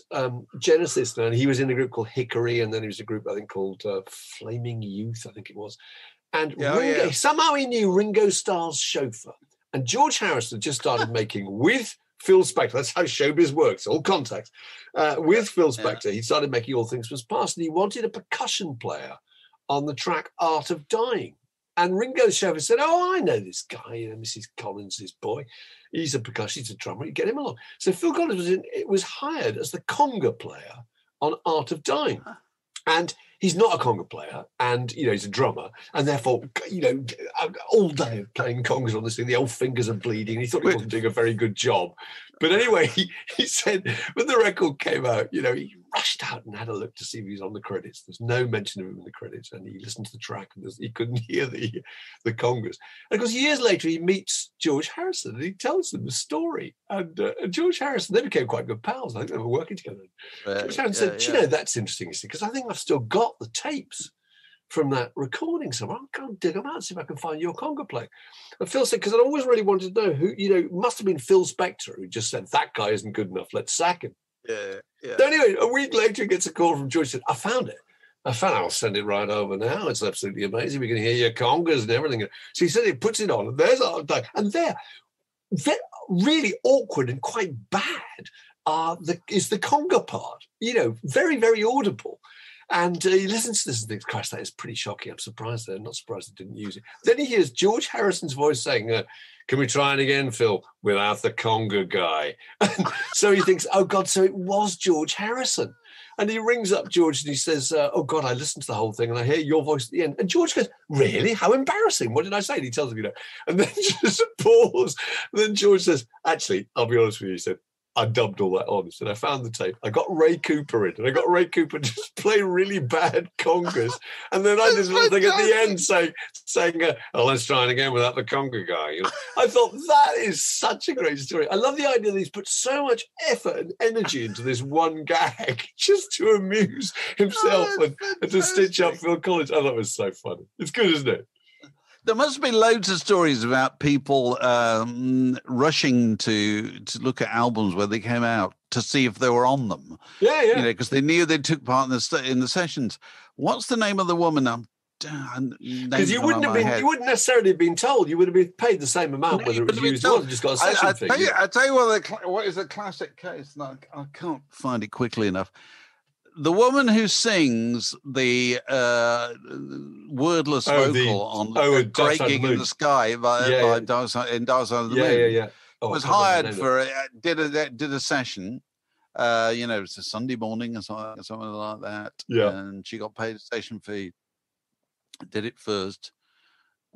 Speaker 3: Genesis, and he was in a group called Hickory, and then he was a group, I think, called Flaming Youth, I think it was. And somehow he knew Ringo Starr's chauffeur. And George Harrison just started making with Phil Spector. That's how showbiz works, all contacts. With Phil Spector, he started making All Things Must Pass, and he wanted a percussion player on the track Art of Dying. And Ringo's chauffeur said, "Oh, I know this guy, Mrs. Collins' boy. He's a percussionist, he's a drummer. You get him along." So Phil Collins was hired as the conga player on Art of Dying. And he's not a conga player, and he's a drummer, and therefore all day of playing congas on this thing, the old fingers are bleeding. He thought he wasn't doing a very good job, but anyway, he said when the record came out, he rushed out and had a look to see if he was on the credits. There's no mention of him in the credits, and he listened to the track and he couldn't hear the congas. And of course, years later, he meets George Harrison and he tells him the story. And George Harrison, they became quite good pals. I think they were working together. George Harrison said, that's interesting, because I think I've still got the tapes from that recording somewhere. I'll go and dig them out and see if I can find your conga playing. And Phil said, because I always really wanted to know who, it must have been Phil Spector who just said, that guy isn't good enough, let's sack him.
Speaker 2: Yeah.
Speaker 3: So anyway, a week later, he gets a call from George. Said, I found it. I'll send it right over now. It's absolutely amazing. We can hear your congas and everything. So he said he puts it on, and there's and they're really awkward and quite bad is the conga part. Very, very audible. And he listens to this and thinks, Christ, that is pretty shocking. I'm surprised they're not surprised they didn't use it. Then he hears George Harrison's voice saying, can we try it again, Phil, without the conga guy? And so he thinks, oh, God, so it was George Harrison. And he rings up George and he says, oh, God, I listened to the whole thing and I hear your voice at the end. And George goes, really? How embarrassing. What did I say? And he tells him, And then just a pause. And then George says, actually, I'll be honest with you, he said, I dubbed all that on. He said, I found the tape. I got Ray Cooper in, and I got Ray Cooper to just play really bad congas. And then I did this little thing at the end saying, let's try it again without the conga guy. I thought that is such a great story. I love the idea that he's put so much effort and energy into this one gag just to amuse himself and to stitch up Phil Collins. I thought it was so funny. It's good, isn't it?
Speaker 2: There must be loads of stories about people rushing to look at albums where they came out to see if they were on them.
Speaker 3: Yeah.
Speaker 2: Because they knew they took part in the sessions. What's the name of the woman? Because
Speaker 3: you wouldn't necessarily have been told. You would have been paid the same amount whether it was used or not. Just got a session fee.
Speaker 2: I tell you what is a classic case. No, I can't find it quickly enough. The woman who sings the wordless vocal on a Great Gig in the Sky by Dark Side of the Moon was hired for did a session. It's a Sunday morning or something like that.
Speaker 3: Yeah.
Speaker 2: And she got paid a station fee. Did it first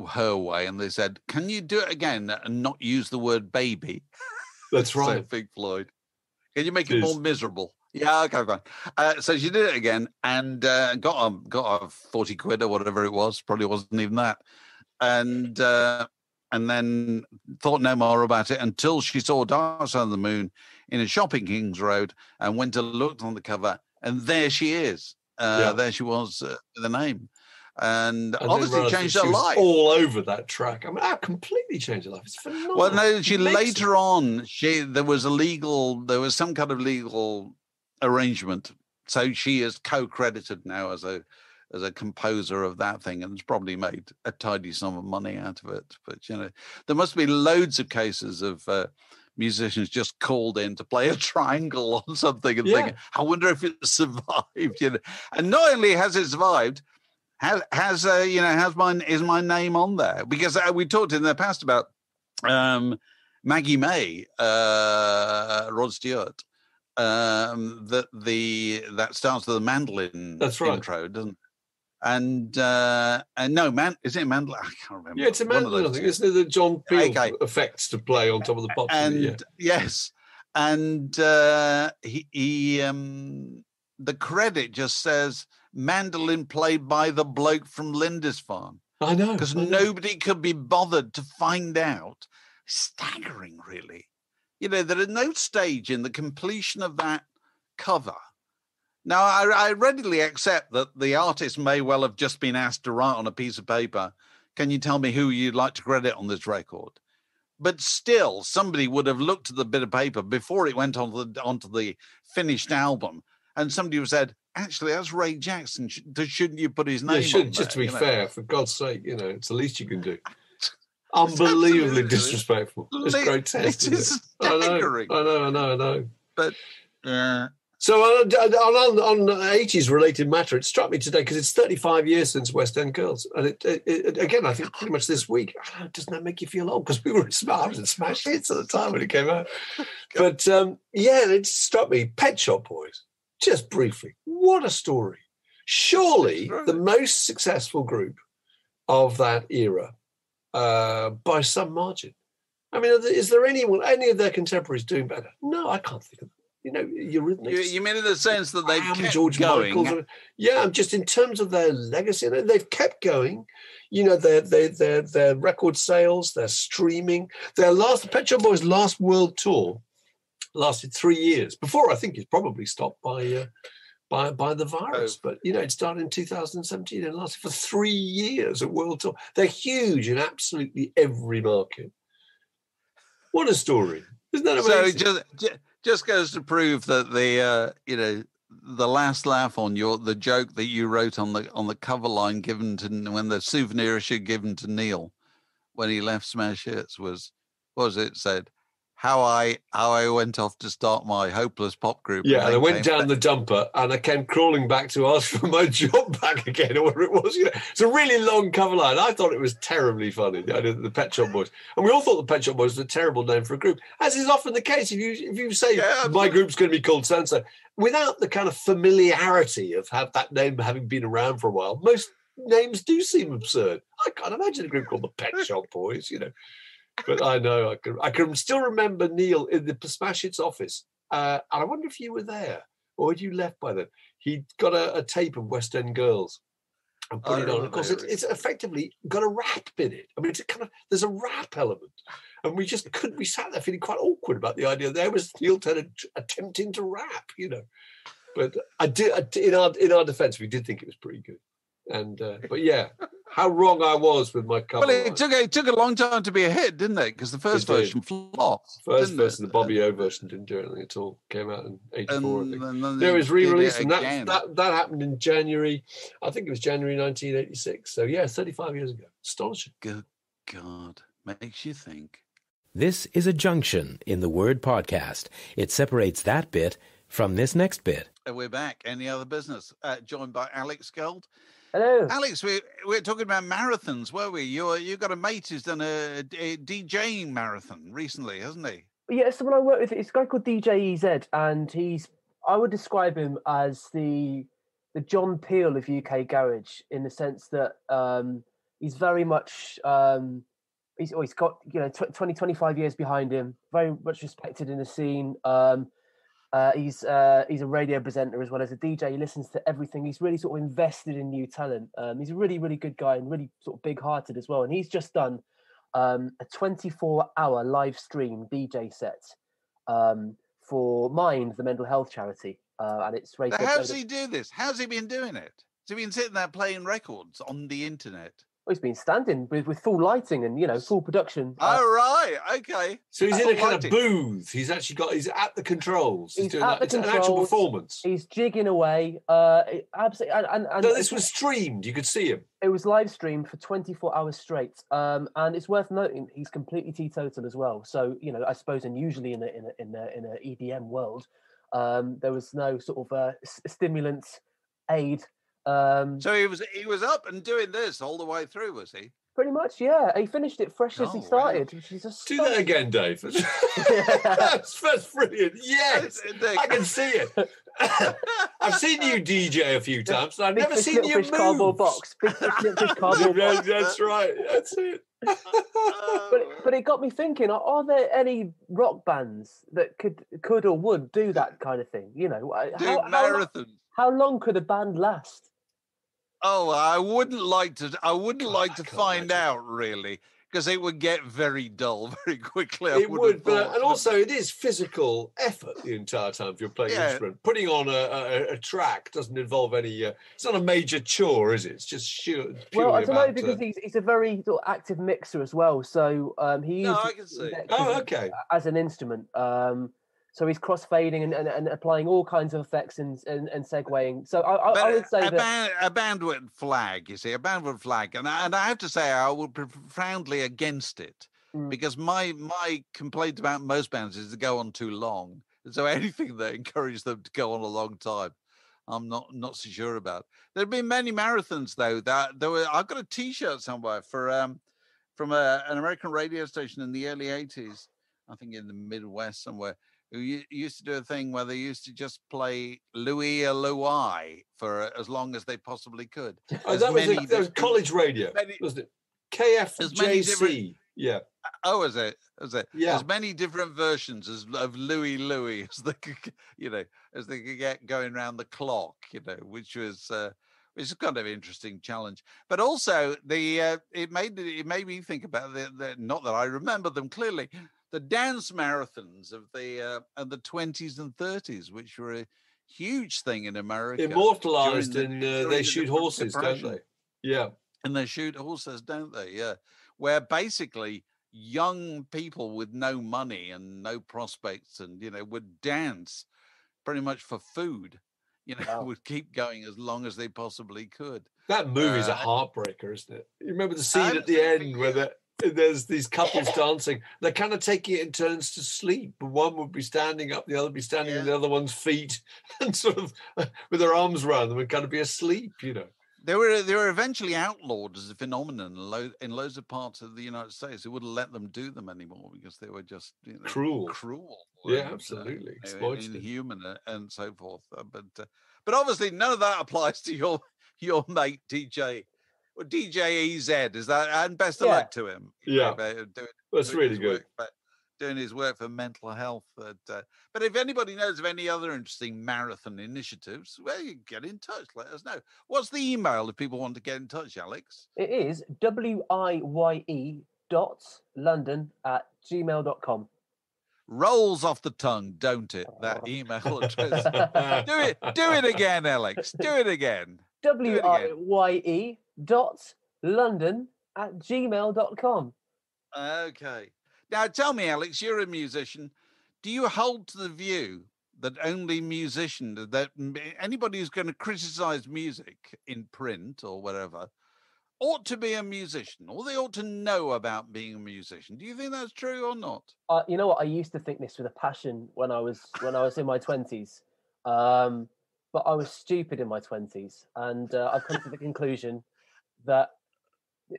Speaker 2: her way, and they said, "Can you do it again and not use the word baby?"
Speaker 3: That's right.
Speaker 2: So Pink Floyd. Can you make it more miserable? Yeah, okay, fine. So she did it again and got a 40 quid or whatever it was. Probably wasn't even that. And then thought no more about it until she saw Dark Side of the Moon in a shop in Kings Road and went to look on the cover. And there she is. There she was with the name. And obviously changed her life.
Speaker 3: All over that track. I mean, that completely changed her life. It's phenomenal.
Speaker 2: Well, no, later on, there was some kind of legal arrangement, so she is co-credited now as a composer of that thing, and has probably made a tidy sum of money out of it. But there must be loads of cases of musicians just called in to play a triangle on something and thinking, I wonder if it survived. And not only has it survived, is my name on there? Because we talked in the past about Maggie May, Rod Stewart. That starts with the mandolin intro, doesn't it? And no, is it a mandolin? I can't remember.
Speaker 3: Yeah, it's a mandolin. I think isn't it the John Peel effects to play on top of the box?
Speaker 2: And yes, and the credit just says mandolin played by the bloke from Lindisfarne.
Speaker 3: I know.
Speaker 2: Because nobody could be bothered to find out. Staggering, really. There at no stage in the completion of that cover. Now, I readily accept that the artist may well have just been asked to write on a piece of paper, can you tell me who you'd like to credit on this record? But still, somebody would have looked at the bit of paper before it went onto the finished album, and somebody would have said, actually, that's Ray Jackson. Shouldn't you put his name on there?
Speaker 3: Just to be fair, for God's sake, it's the least you can do. Unbelievably disrespectful. It's grotesque.
Speaker 2: It's staggering.
Speaker 3: I know.
Speaker 2: But
Speaker 3: so on 80s related matter, it struck me today because it's 35 years since West End Girls, and it again, I think pretty much this week. I don't know, doesn't that make you feel old? Because we were smart and smash hits at the time when it came out. But it struck me. Pet Shop Boys, just briefly, what a story! Surely the most successful group of that era. By some margin. I mean, is there any of their contemporaries doing better? No, I can't think of them. Eurythmics.
Speaker 2: You mean in the sense that they've kept
Speaker 3: George
Speaker 2: going?
Speaker 3: Michael, yeah, just in terms of their legacy, they've kept going. Their record sales, their streaming, the Pet Shop Boys' last world tour lasted 3 years. Before, I think it's probably stopped by the virus. But, it started in 2017 and lasted for 3 years, a world tour. They're huge in absolutely every market. What a story. Isn't that amazing?
Speaker 2: So it just goes to prove that the last laugh on the joke that you wrote on the cover line given to when the souvenir issue given to Neil when he left Smash Hits was it said, how I went off to start my hopeless pop group.
Speaker 3: Yeah, and I went down the dumper and I came crawling back to ask for my job back again, or whatever it was. It's a really long cover line. I thought it was terribly funny, the Pet Shop Boys. And we all thought the Pet Shop Boys was a terrible name for a group, as is often the case. If you say, my group's going to be called so-and-so, without the kind of familiarity of that name having been around for a while, most names do seem absurd. I can't imagine a group called the Pet Shop Boys, But I know I can still remember Neil in the Smash Hits office, and I wonder if you were there or had you left by then. He'd got a tape of West End Girls and put it on. Of course, it's effectively got a rap in it. I mean, there's a rap element, and we just couldn't. We sat there feeling quite awkward about the idea there was Neil Tennant attempting to rap, But I did. In our defence, we did think it was pretty good. And but yeah, how wrong I was with my cover.
Speaker 2: Well, it took a long time to be a hit, didn't it? Because the first version flopped.
Speaker 3: First version, the Bobby O version, didn't do anything at all. Came out in '84, I think. It was re-released, and that happened in January. I think it was January 1986. So yeah, 35 years ago. Astonishing.
Speaker 2: Good God, makes you think.
Speaker 1: This is a junction in the word podcast. It separates that bit from this next bit.
Speaker 2: We're back. Any other business? Joined by Alex Gold.
Speaker 4: Hello,
Speaker 2: Alex. We're talking about marathons, were we? You got a mate who's done a DJing marathon recently, hasn't he?
Speaker 4: Yeah, someone I work with. It's a guy called DJ EZ, and I would describe him as the John Peel of UK garage, in the sense that he's very much he's got 25 years behind him, very much respected in the scene. He's a radio presenter as well as a DJ. He listens to everything. He's really sort of invested in new talent. He's a really, really good guy and really sort of big-hearted as well. And he's just done a 24-hour live stream DJ set for Mind, the mental health charity. And it's rated.
Speaker 2: So how's he do this? How's he been doing it? Has he been sitting there playing records on the internet?
Speaker 4: Well, he's been standing with full lighting and full production.
Speaker 2: Oh right, okay.
Speaker 3: So he's in a kind of booth. He's at the controls. He's doing that. It's an actual performance.
Speaker 4: He's jigging away. Absolutely. And
Speaker 3: no, this was streamed. You could see him.
Speaker 4: It was live streamed for 24 hours straight. And it's worth noting he's completely teetotal as well. So I suppose, and usually in a EDM world, there was no sort of stimulant aid.
Speaker 2: So he was up and doing this all the way through, was he?
Speaker 4: Pretty much, yeah. He finished it fresh as he started. Wow. Which is
Speaker 3: do that again, Dave. That's brilliant. Yes, I can see it. I've seen you DJ a few times, and I've never seen you move.
Speaker 4: Cardboard box. Big fish cardboard box.
Speaker 3: That's right. That's it.
Speaker 4: But it got me thinking: are there any rock bands that could or would do that kind of thing?
Speaker 2: Marathons.
Speaker 4: How long could a band last?
Speaker 2: Oh, I wouldn't like to. I wouldn't like to
Speaker 3: can't
Speaker 2: find
Speaker 3: imagine.
Speaker 2: out really, because it would get very dull very quickly.
Speaker 3: It would, but
Speaker 2: have
Speaker 3: and
Speaker 2: thought.
Speaker 3: also it is physical effort the entire time if you're playing an
Speaker 2: Yeah.
Speaker 3: instrument. Putting on a track doesn't involve any. It's not a major chore, is it? It's just
Speaker 4: Well, I
Speaker 3: purely
Speaker 4: don't know
Speaker 3: about.
Speaker 4: because he's a very sort of active mixer as well. So he
Speaker 2: No,
Speaker 4: uses
Speaker 2: I can see.
Speaker 3: Okay.
Speaker 4: as an instrument. So he's crossfading and applying all kinds of effects and segueing. So I would say
Speaker 2: a band would flag. You see, a band would flag, and I have to say I would be profoundly against it because my complaint about most bands is to go on too long. So anything that encourages them to go on a long time, I'm not so sure about. There have been many marathons though. I've got a T-shirt somewhere from an American radio station in the early '80s. I think in the Midwest somewhere. Who used to do a thing where they used to just play Louis or Louis for as long as they possibly could.
Speaker 3: Oh, that was college radio, wasn't it? KFJC. Yeah.
Speaker 2: Oh, is it?
Speaker 3: Yeah.
Speaker 2: As many different versions of Louis as they could, as they could get going around the clock, which was kind of an interesting challenge. But also it made me think about not that I remember them clearly. The dance marathons of the 20s and 30s, which were a huge thing in America.
Speaker 3: Immortalized in They Shoot Horses, don't they? Yeah.
Speaker 2: And they shoot horses, don't they? Yeah. Where basically young people with no money and no prospects and, would dance pretty much for food,
Speaker 4: Wow.
Speaker 2: would keep going as long as they possibly could.
Speaker 3: That movie's a heartbreaker, isn't it? You remember the scene at the end where there's these couples dancing. They're kind of taking it in turns to sleep. One would be standing up, the other would be standing on the other one's feet, and sort of with their arms around them and kind of be asleep.
Speaker 2: They were eventually outlawed as a phenomenon in loads of parts of the United States. They wouldn't let them do them anymore because they were just
Speaker 3: cruel.
Speaker 2: Yeah,
Speaker 3: and, absolutely exploitative,
Speaker 2: inhuman, and so forth. But obviously none of that applies to your mate DJ. Well, DJ EZ, is that? And best of luck to him.
Speaker 3: Yeah, that's really good.
Speaker 2: Doing his work for mental health. But if anybody knows of any other interesting marathon initiatives, well, you get in touch. Let us know. What's the email if people want to get in touch, Alex?
Speaker 4: It is wiye.london@gmail.com.
Speaker 2: Rolls off the tongue, don't it? That email address. Do it again, Alex. Do it again.
Speaker 4: wiye.london@gmail.com.
Speaker 2: Okay. Now, tell me, Alex, you're a musician. Do you hold to the view that that anybody who's going to criticize music in print or whatever ought to be a musician, or they ought to know about being a musician? Do you think that's true or not?
Speaker 4: You know what? I used to think this with a passion when I was in my 20s, but I was stupid in my 20s, and I've come to the conclusion that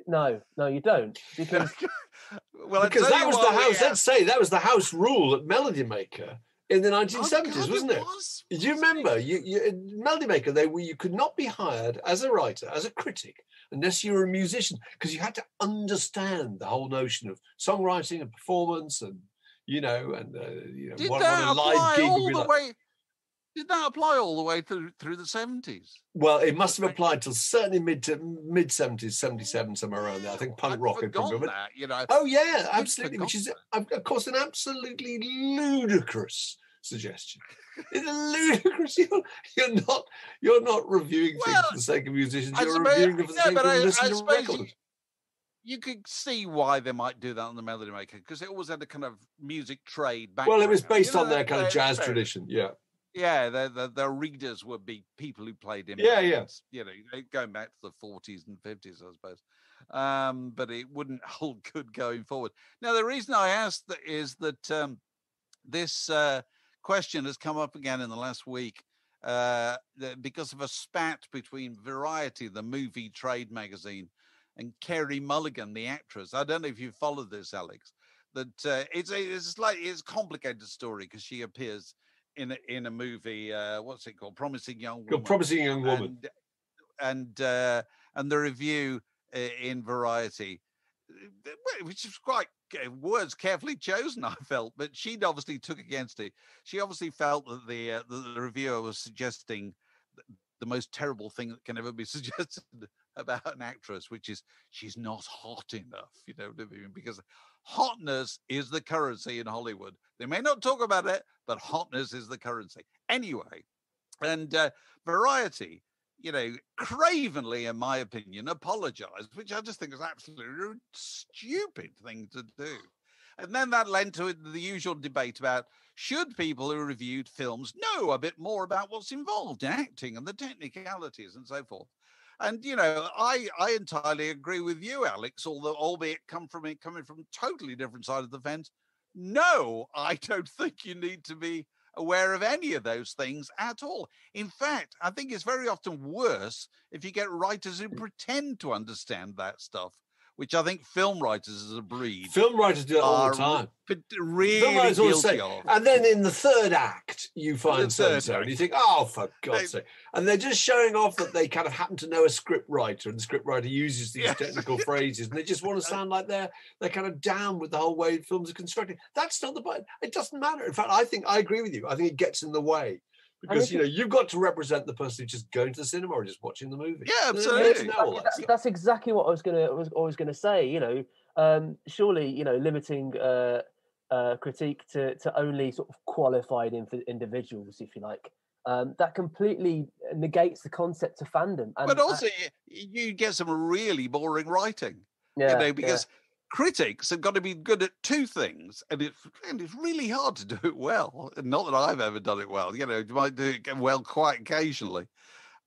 Speaker 4: no, you don't, because
Speaker 3: that was the house. Let's say that was the house rule at Melody Maker in the 1970s, wasn't it? Do you remember? You Melody Maker, you could not be hired as a writer, as a critic, unless you were a musician, because you had to understand the whole notion of songwriting and performance, and
Speaker 2: Did
Speaker 3: what
Speaker 2: that
Speaker 3: a live gig would be like.
Speaker 2: Did that apply all the way through the 70s?
Speaker 3: Well, it must have applied till certainly mid 70s, 77, somewhere around there. I think punk rock had come from it. Oh yeah, absolutely. Which is, of course, an absolutely ludicrous suggestion. It's ludicrous. You're not reviewing things for the sake of musicians. You're reviewing them for the sake of listening to records.
Speaker 2: You could see why they might do that on the Melody Maker, because they always had a kind of music trade background.
Speaker 3: Well, it was based on their kind of jazz tradition. Yeah.
Speaker 2: Yeah, the readers would be people who played in
Speaker 3: bands,
Speaker 2: going back to the 40s and 50s, I suppose. But it wouldn't hold good going forward. Now, the reason I asked that is that this question has come up again in the last week because of a spat between Variety, the movie trade magazine, and Carey Mulligan, the actress. I don't know if you followed this, Alex. That it's a complicated story because she appears in a movie, what's it called? Promising Young Woman.
Speaker 3: Promising Young Woman.
Speaker 2: And the review in Variety, which is quite words carefully chosen, I felt, but she'd obviously took against it. She obviously felt that the reviewer was suggesting the most terrible thing that can ever be suggested about an actress, which is she's not hot enough, you know what I mean? Because hotness is the currency in Hollywood. They may not talk about it, but hotness is the currency. Anyway, and Variety, you know, cravenly, in my opinion, apologized, which I just think is absolutely a stupid thing to do. And then that led to the usual debate about should people who reviewed films know a bit more about what's involved in acting and the technicalities and so forth. And, you know, I entirely agree with you, Alex, although albeit coming from totally different side of the fence. No, I don't think you need to be aware of any of those things at all. In fact, I think it's very often worse if you get writers who pretend to understand that stuff, which I think film writers as a breed.
Speaker 3: Film writers do it all the time.
Speaker 2: Really
Speaker 3: film writers always
Speaker 2: guilty
Speaker 3: say,
Speaker 2: of.
Speaker 3: and then in the third act, you find so-and-so, and you think, oh, for God's sake. And they're just showing off that they kind of happen to know a script writer, and the script writer uses these technical phrases, and they just want to sound like they're kind of down with the whole way films are constructed. That's not the point. It doesn't matter. In fact, I agree with you. I think it gets in the way. Because, you know, you've got to represent the person who's just going to the cinema or just watching the movie.
Speaker 2: Yeah, absolutely.
Speaker 4: That's exactly what I was going to say. You know, surely, you know, limiting critique to only sort of qualified individuals, if you like, that completely negates the concept of fandom. And
Speaker 2: but also, you get some really boring writing. Yeah, you know, because critics have got to be good at two things, and it's really hard to do it well. Not that I've ever done it well. You know, you might do it well quite occasionally.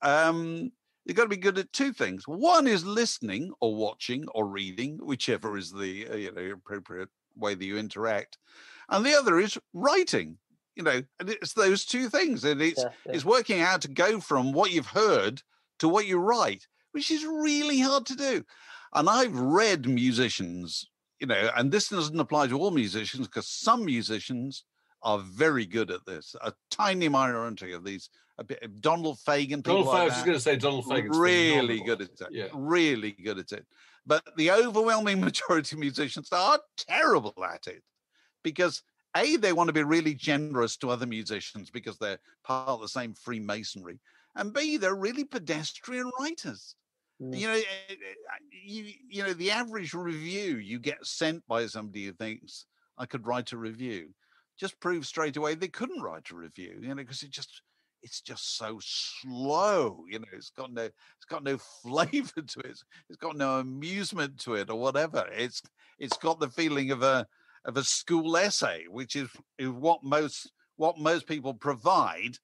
Speaker 2: You've got to be good at two things. One is listening or watching or reading, whichever is the appropriate way that you interact, and the other is writing. You know, and it's those two things, and it's working out to go from what you've heard to what you write, which is really hard to do. And I've read musicians, you know, and this doesn't apply to all musicians because some musicians are very good at this. A tiny minority of these, Donald Fagen, people like that. I was
Speaker 3: just going to say Donald Fagen's
Speaker 2: really good at it. Yeah. Really good at it. But the overwhelming majority of musicians are terrible at it because A, they want to be really generous to other musicians because they're part of the same Freemasonry, and B, they're really pedestrian writers. You know, you know, the average review you get sent by somebody who thinks I could write a review just proves straight away they couldn't write a review. You know, because it's just so slow. You know, it's got no flavor to it. It's got no amusement to it or whatever. It's got the feeling of a school essay, which is what most people provide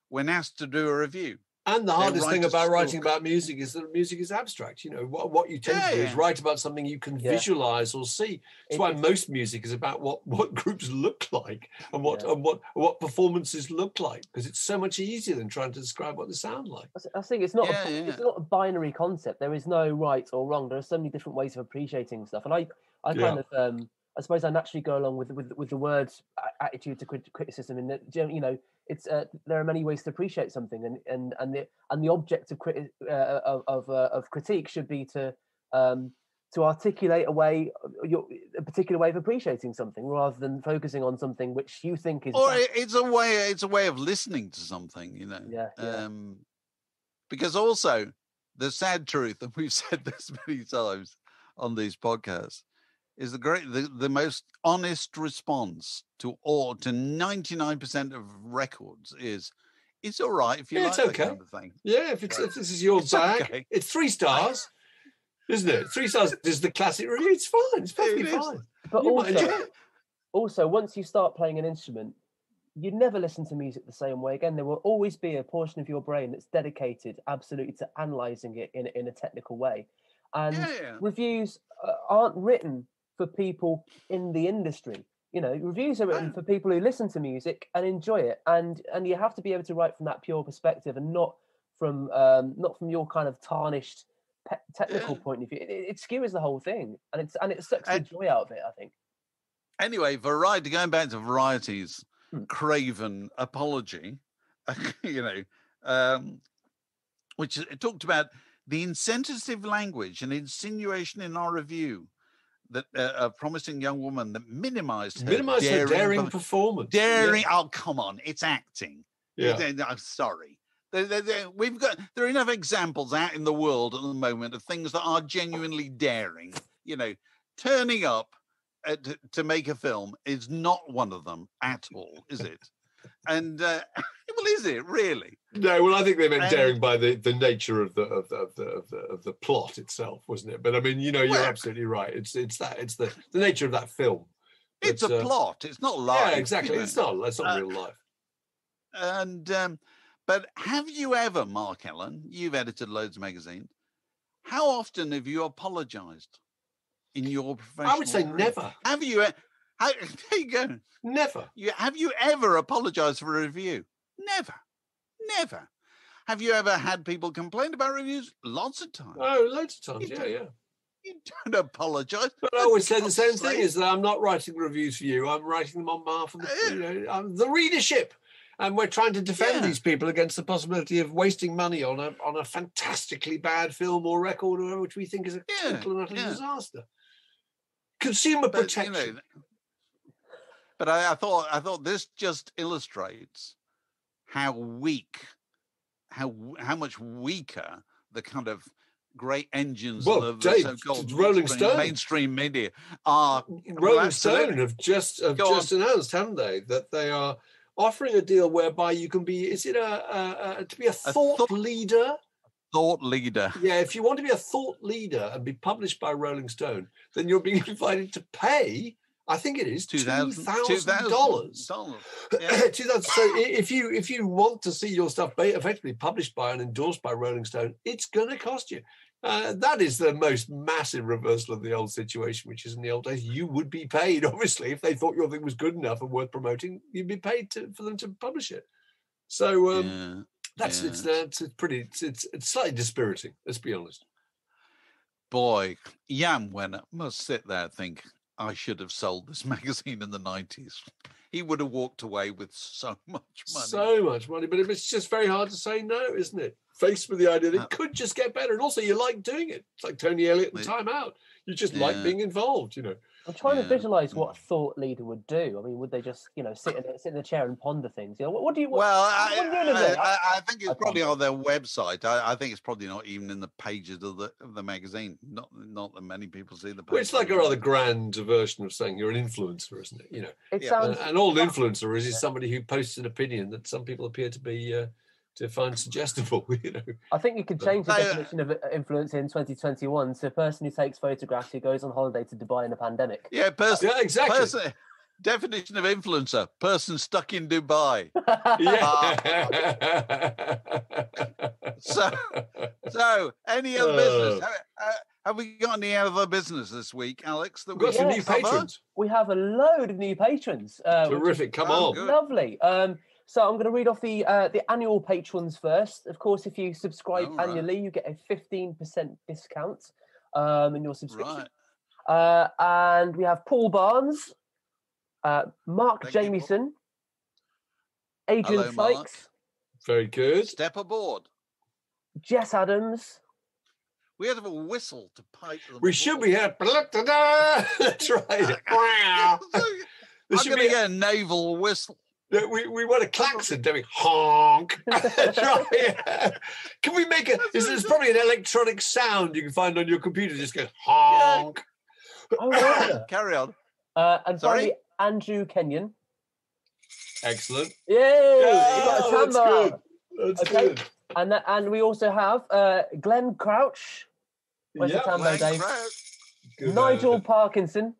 Speaker 2: when asked to do a review.
Speaker 3: And the hardest thing about writing about music is that music is abstract. You know, what you tend to do is write about something you can visualize or see. That's why most music is about what groups look like and what performances look like, because it's so much easier than trying to describe what they sound like.
Speaker 4: I think it's not a binary concept. There is no right or wrong. There are so many different ways of appreciating stuff. And I kind of I suppose I naturally go along with the words attitude to criticism in that, you know, it's there are many ways to appreciate something, and the object of critique should be to articulate a particular way of appreciating something rather than focusing on something which you think is.
Speaker 2: Or it's a way of listening to something, you know. Because also the sad truth, and we've said this many times on these podcasts, is the most honest response to 99% of records is it's all right if you like that kind of thing.
Speaker 3: Yeah, if this is your bag, it's 3 stars, isn't it? 3 stars is the classic review. It's fine. It's perfectly fine.
Speaker 4: But also, once you start playing an instrument, you never listen to music the same way again. There will always be a portion of your brain that's dedicated absolutely to analysing it in a technical way. And reviews aren't written for people in the industry. You know, reviews are written for people who listen to music and enjoy it, and you have to be able to write from that pure perspective and not from your kind of tarnished technical point of view. It skewers the whole thing, and it sucks the joy out of it, I think.
Speaker 2: Anyway, Variety, going back to Variety's craven apology, you know, which it talked about the insensitive language and insinuation in our review that a promising young woman that minimized her daring
Speaker 3: performance.
Speaker 2: Oh, come on, it's acting. I'm sorry. There are enough examples out in the world at the moment of things that are genuinely daring. You know, turning up to make a film is not one of them at all, is it? And well, is it really?
Speaker 3: No, well, I think they meant daring by the nature of the plot itself, wasn't it? But I mean, you're absolutely right. It's the nature of that film.
Speaker 2: It's a plot. It's not life.
Speaker 3: Yeah, exactly. It's not real life.
Speaker 2: And but have you ever, Mark Ellen? You've edited loads of magazines. How often have you apologised in your professional
Speaker 3: I would say
Speaker 2: career?
Speaker 3: never.
Speaker 2: Have you? There you go.
Speaker 3: Never.
Speaker 2: Have you ever apologised for a review? Never. Have you ever had people complain about reviews? Lots of times.
Speaker 3: Oh, loads of times. Yeah.
Speaker 2: You don't apologise.
Speaker 3: But I always say the same thing: is that I'm not writing reviews for you. I'm writing them on behalf of the readership. And we're trying to defend these people against the possibility of wasting money on a fantastically bad film or record, or which we think is a total and utter disaster. Consumer protection.
Speaker 2: But I thought this just illustrates how much weaker the kind of great engines of the so-called
Speaker 3: Rolling Stone
Speaker 2: mainstream media are.
Speaker 3: Rolling Stone have just announced, haven't they, that they are offering a deal whereby you can be, to be a thought leader?
Speaker 2: Thought leader.
Speaker 3: Yeah, if you want to be a thought leader and be published by Rolling Stone, then you're being invited to pay, I think it is $2,000.
Speaker 2: Yeah.
Speaker 3: So if you want to see your stuff effectively published by and endorsed by Rolling Stone, it's going to cost you. That is the most massive reversal of the old situation, which is in the old days. You would be paid, obviously, if they thought your thing was good enough and worth promoting. You'd be paid for them to publish it. So it's slightly dispiriting. Let's be honest.
Speaker 2: Boy, Jan Wenner must sit there and think, I should have sold this magazine in the 90s. He would have walked away with so much money.
Speaker 3: So much money, but it's just very hard to say no, isn't it? Faced with the idea that it could just get better. And also you like doing it. It's like Tony Elliott and Time Out. You just like being involved, I'm
Speaker 4: trying to visualise what a thought leader would do. I mean, would they just, sit in the chair and ponder things? What do you?
Speaker 2: I think it's probably on their website. I think it's probably not even in the pages of the magazine. Not that many people see the pages.
Speaker 3: Well, it's like a rather grand version of saying you're an influencer, isn't it?
Speaker 4: It sounds.
Speaker 3: An old influencer is somebody who posts an opinion that some people appear to be to find suggestible.
Speaker 4: I think you could change the definition of influence in 2021 to a person who takes photographs who goes on holiday to Dubai in a pandemic.
Speaker 2: Yeah,
Speaker 3: exactly.
Speaker 2: Definition of influencer: person stuck in Dubai. So any other business? Have we got any other business this week, Alex? That
Speaker 3: we've got some new patrons.
Speaker 4: We have a load of new patrons.
Speaker 3: Terrific! Come on,
Speaker 2: good.
Speaker 4: Lovely. So I'm going to read off the annual patrons first. Of course, if you subscribe annually, you get a 15% discount in your subscription.
Speaker 2: Right.
Speaker 4: And we have Paul Barnes, Mark Jamieson, Adrian Sykes.
Speaker 3: Very good.
Speaker 2: Step aboard.
Speaker 4: Jess Adams.
Speaker 2: We have a whistle to pipe them.
Speaker 3: We should be here. That's right.
Speaker 2: I'm going to get a naval whistle.
Speaker 3: We want a klaxon, don't we? Honk. That's right. Yeah. Can we make there's probably an electronic sound you can find on your computer. Just go honk.
Speaker 4: Oh, yeah.
Speaker 2: Carry on.
Speaker 4: And finally, Andrew Kenyon.
Speaker 3: Excellent.
Speaker 4: Yay!
Speaker 3: That's good. That's good.
Speaker 4: And we also have Glenn Crouch. Where's the Tambo, Dave? Nigel Parkinson.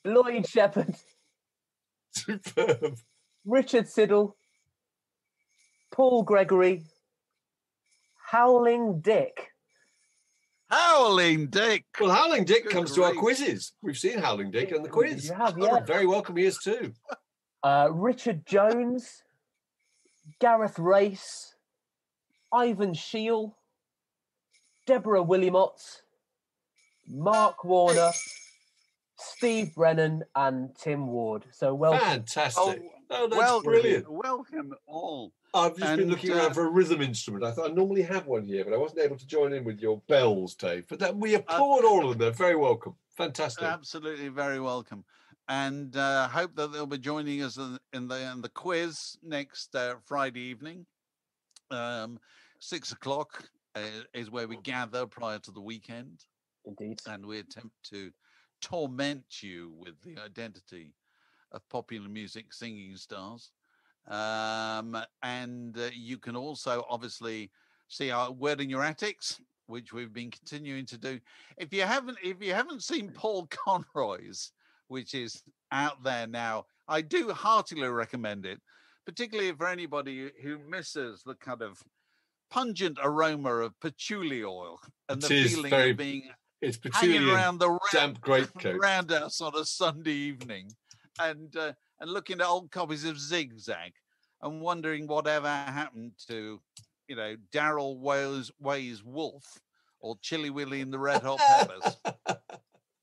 Speaker 4: Lloyd Shepherd.
Speaker 3: Superb.
Speaker 4: Richard Siddle. Paul Gregory. Howling Dick.
Speaker 2: Howling Dick.
Speaker 3: Well, Howling Dick comes to our quizzes. We've seen Howling Dick on the quiz.
Speaker 4: You have, yeah.
Speaker 3: Very welcome he is too.
Speaker 4: Richard Jones. Gareth Race. Ivan Scheel. Deborah Williamott. Mark Warner. Steve Brennan and Tim Ward. So welcome.
Speaker 3: Fantastic. That's brilliant.
Speaker 2: Welcome all.
Speaker 3: I've just been looking around for a rhythm instrument. I thought I normally have one here, but I wasn't able to join in with your bells, Dave. But we applaud all of them. They're very welcome. Fantastic.
Speaker 2: Absolutely very welcome. and hope that they'll be joining us in the quiz next Friday evening. 6 o'clock is where we gather prior to the weekend.
Speaker 4: Indeed.
Speaker 2: And we attempt to torment you with the identity of popular music singing stars. And you can also obviously see our Word in Your Attics, which we've been continuing to do. If you haven't seen Paul Conroy's, which is out there now, I do heartily recommend it, particularly for anybody who misses the kind of pungent aroma of patchouli oil and the feeling of being hanging around the
Speaker 3: damp greatcoat
Speaker 2: around us on a Sunday evening, and looking at old copies of Zigzag and wondering whatever happened to, Darrell Way's Wolf or Chili Willy and the Red Hot Peppers.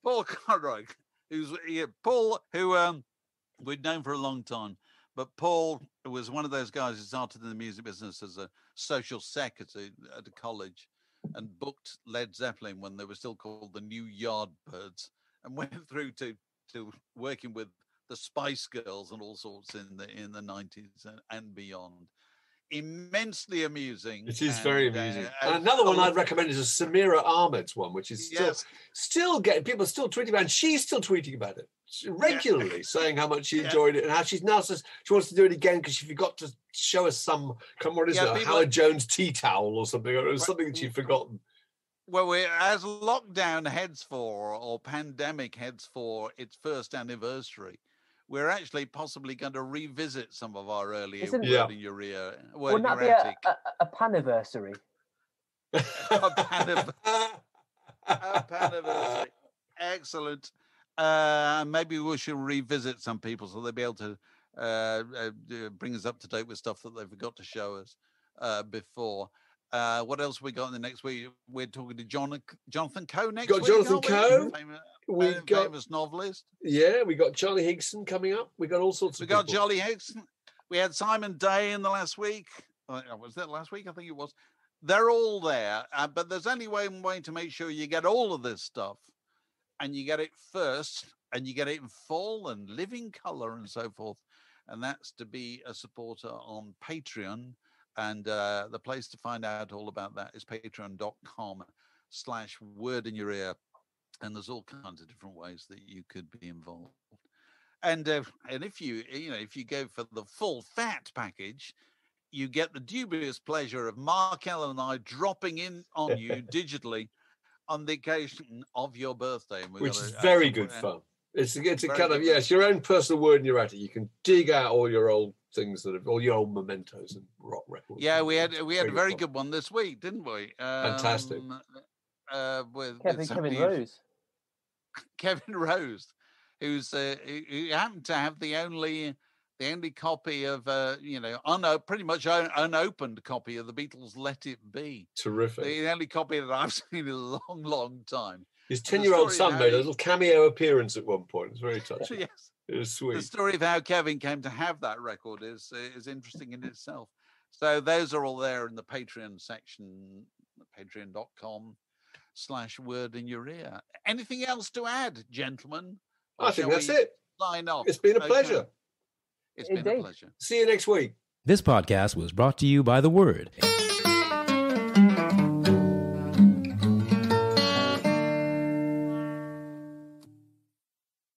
Speaker 2: Paul Conroy, who we'd known for a long time, but Paul was one of those guys who started in the music business as a social sec at a college, and booked Led Zeppelin when they were still called the New Yardbirds, and went through to working with the Spice Girls and all sorts in the 90s and beyond. Immensely amusing.
Speaker 3: It is very amusing. And another one I'd recommend is a Samira Ahmed's one, which is still getting people still tweeting about it. And she's still tweeting about it regularly, saying how much she enjoyed it and how she's now says she wants to do it again because she forgot to show us some. What is it? A Howard Jones tea towel or something? Or it was something that she'd forgotten.
Speaker 2: Well, as lockdown heads for, or pandemic heads for its first anniversary, we're actually possibly going to revisit some of our earlier Word in Your Ear.
Speaker 4: Wouldn't that be a paniversary?
Speaker 2: A paniversary. Excellent. Maybe we should revisit some people so they'll be able to bring us up to date with stuff that they forgot to show us before. What else we got in the next week? We're talking to Jonathan Coe next week.
Speaker 3: Jonathan Coe.
Speaker 2: We got famous novelist.
Speaker 3: Yeah, we got Charlie Higson coming up. We got all sorts of people.
Speaker 2: We got Charlie Higson. We had Simon Day in the last week. Was that last week? I think it was. They're all there, but there's only one way to make sure you get all of this stuff, and you get it first, and you get it in full and living color and so forth. And that's to be a supporter on Patreon. And the place to find out all about that is patreon.com/Word in Your Ear. And there's all kinds of different ways that you could be involved. And if you go for the full fat package, you get the dubious pleasure of Mark Ellen and I dropping in on you digitally on the occasion of your birthday.
Speaker 3: Which is very good fun. It's a kind of, it's your own personal Word in Your Attic. You can dig out all your old things all your old mementos and rock records.
Speaker 2: Yeah, we had a very good one this week, didn't we?
Speaker 3: Fantastic.
Speaker 2: With
Speaker 4: Kevin Rose.
Speaker 2: Kevin Rose, who happened to have the only copy of pretty much unopened copy of the Beatles' Let It Be.
Speaker 3: Terrific.
Speaker 2: The only copy that I've seen in a long, long time.
Speaker 3: His 10-year-old son made a little cameo appearance at one point. It's very touching.
Speaker 2: Yes.
Speaker 3: It was sweet.
Speaker 2: The story of how Kevin came to have that record is interesting in itself. So those are all there in the Patreon section, patreon.com/Word in Your Ear. Anything else to add, gentlemen?
Speaker 3: I think that's it.
Speaker 2: Sign off.
Speaker 3: It's been a pleasure.
Speaker 2: It's been a pleasure.
Speaker 3: See you next week.
Speaker 1: This podcast was brought to you by The Word.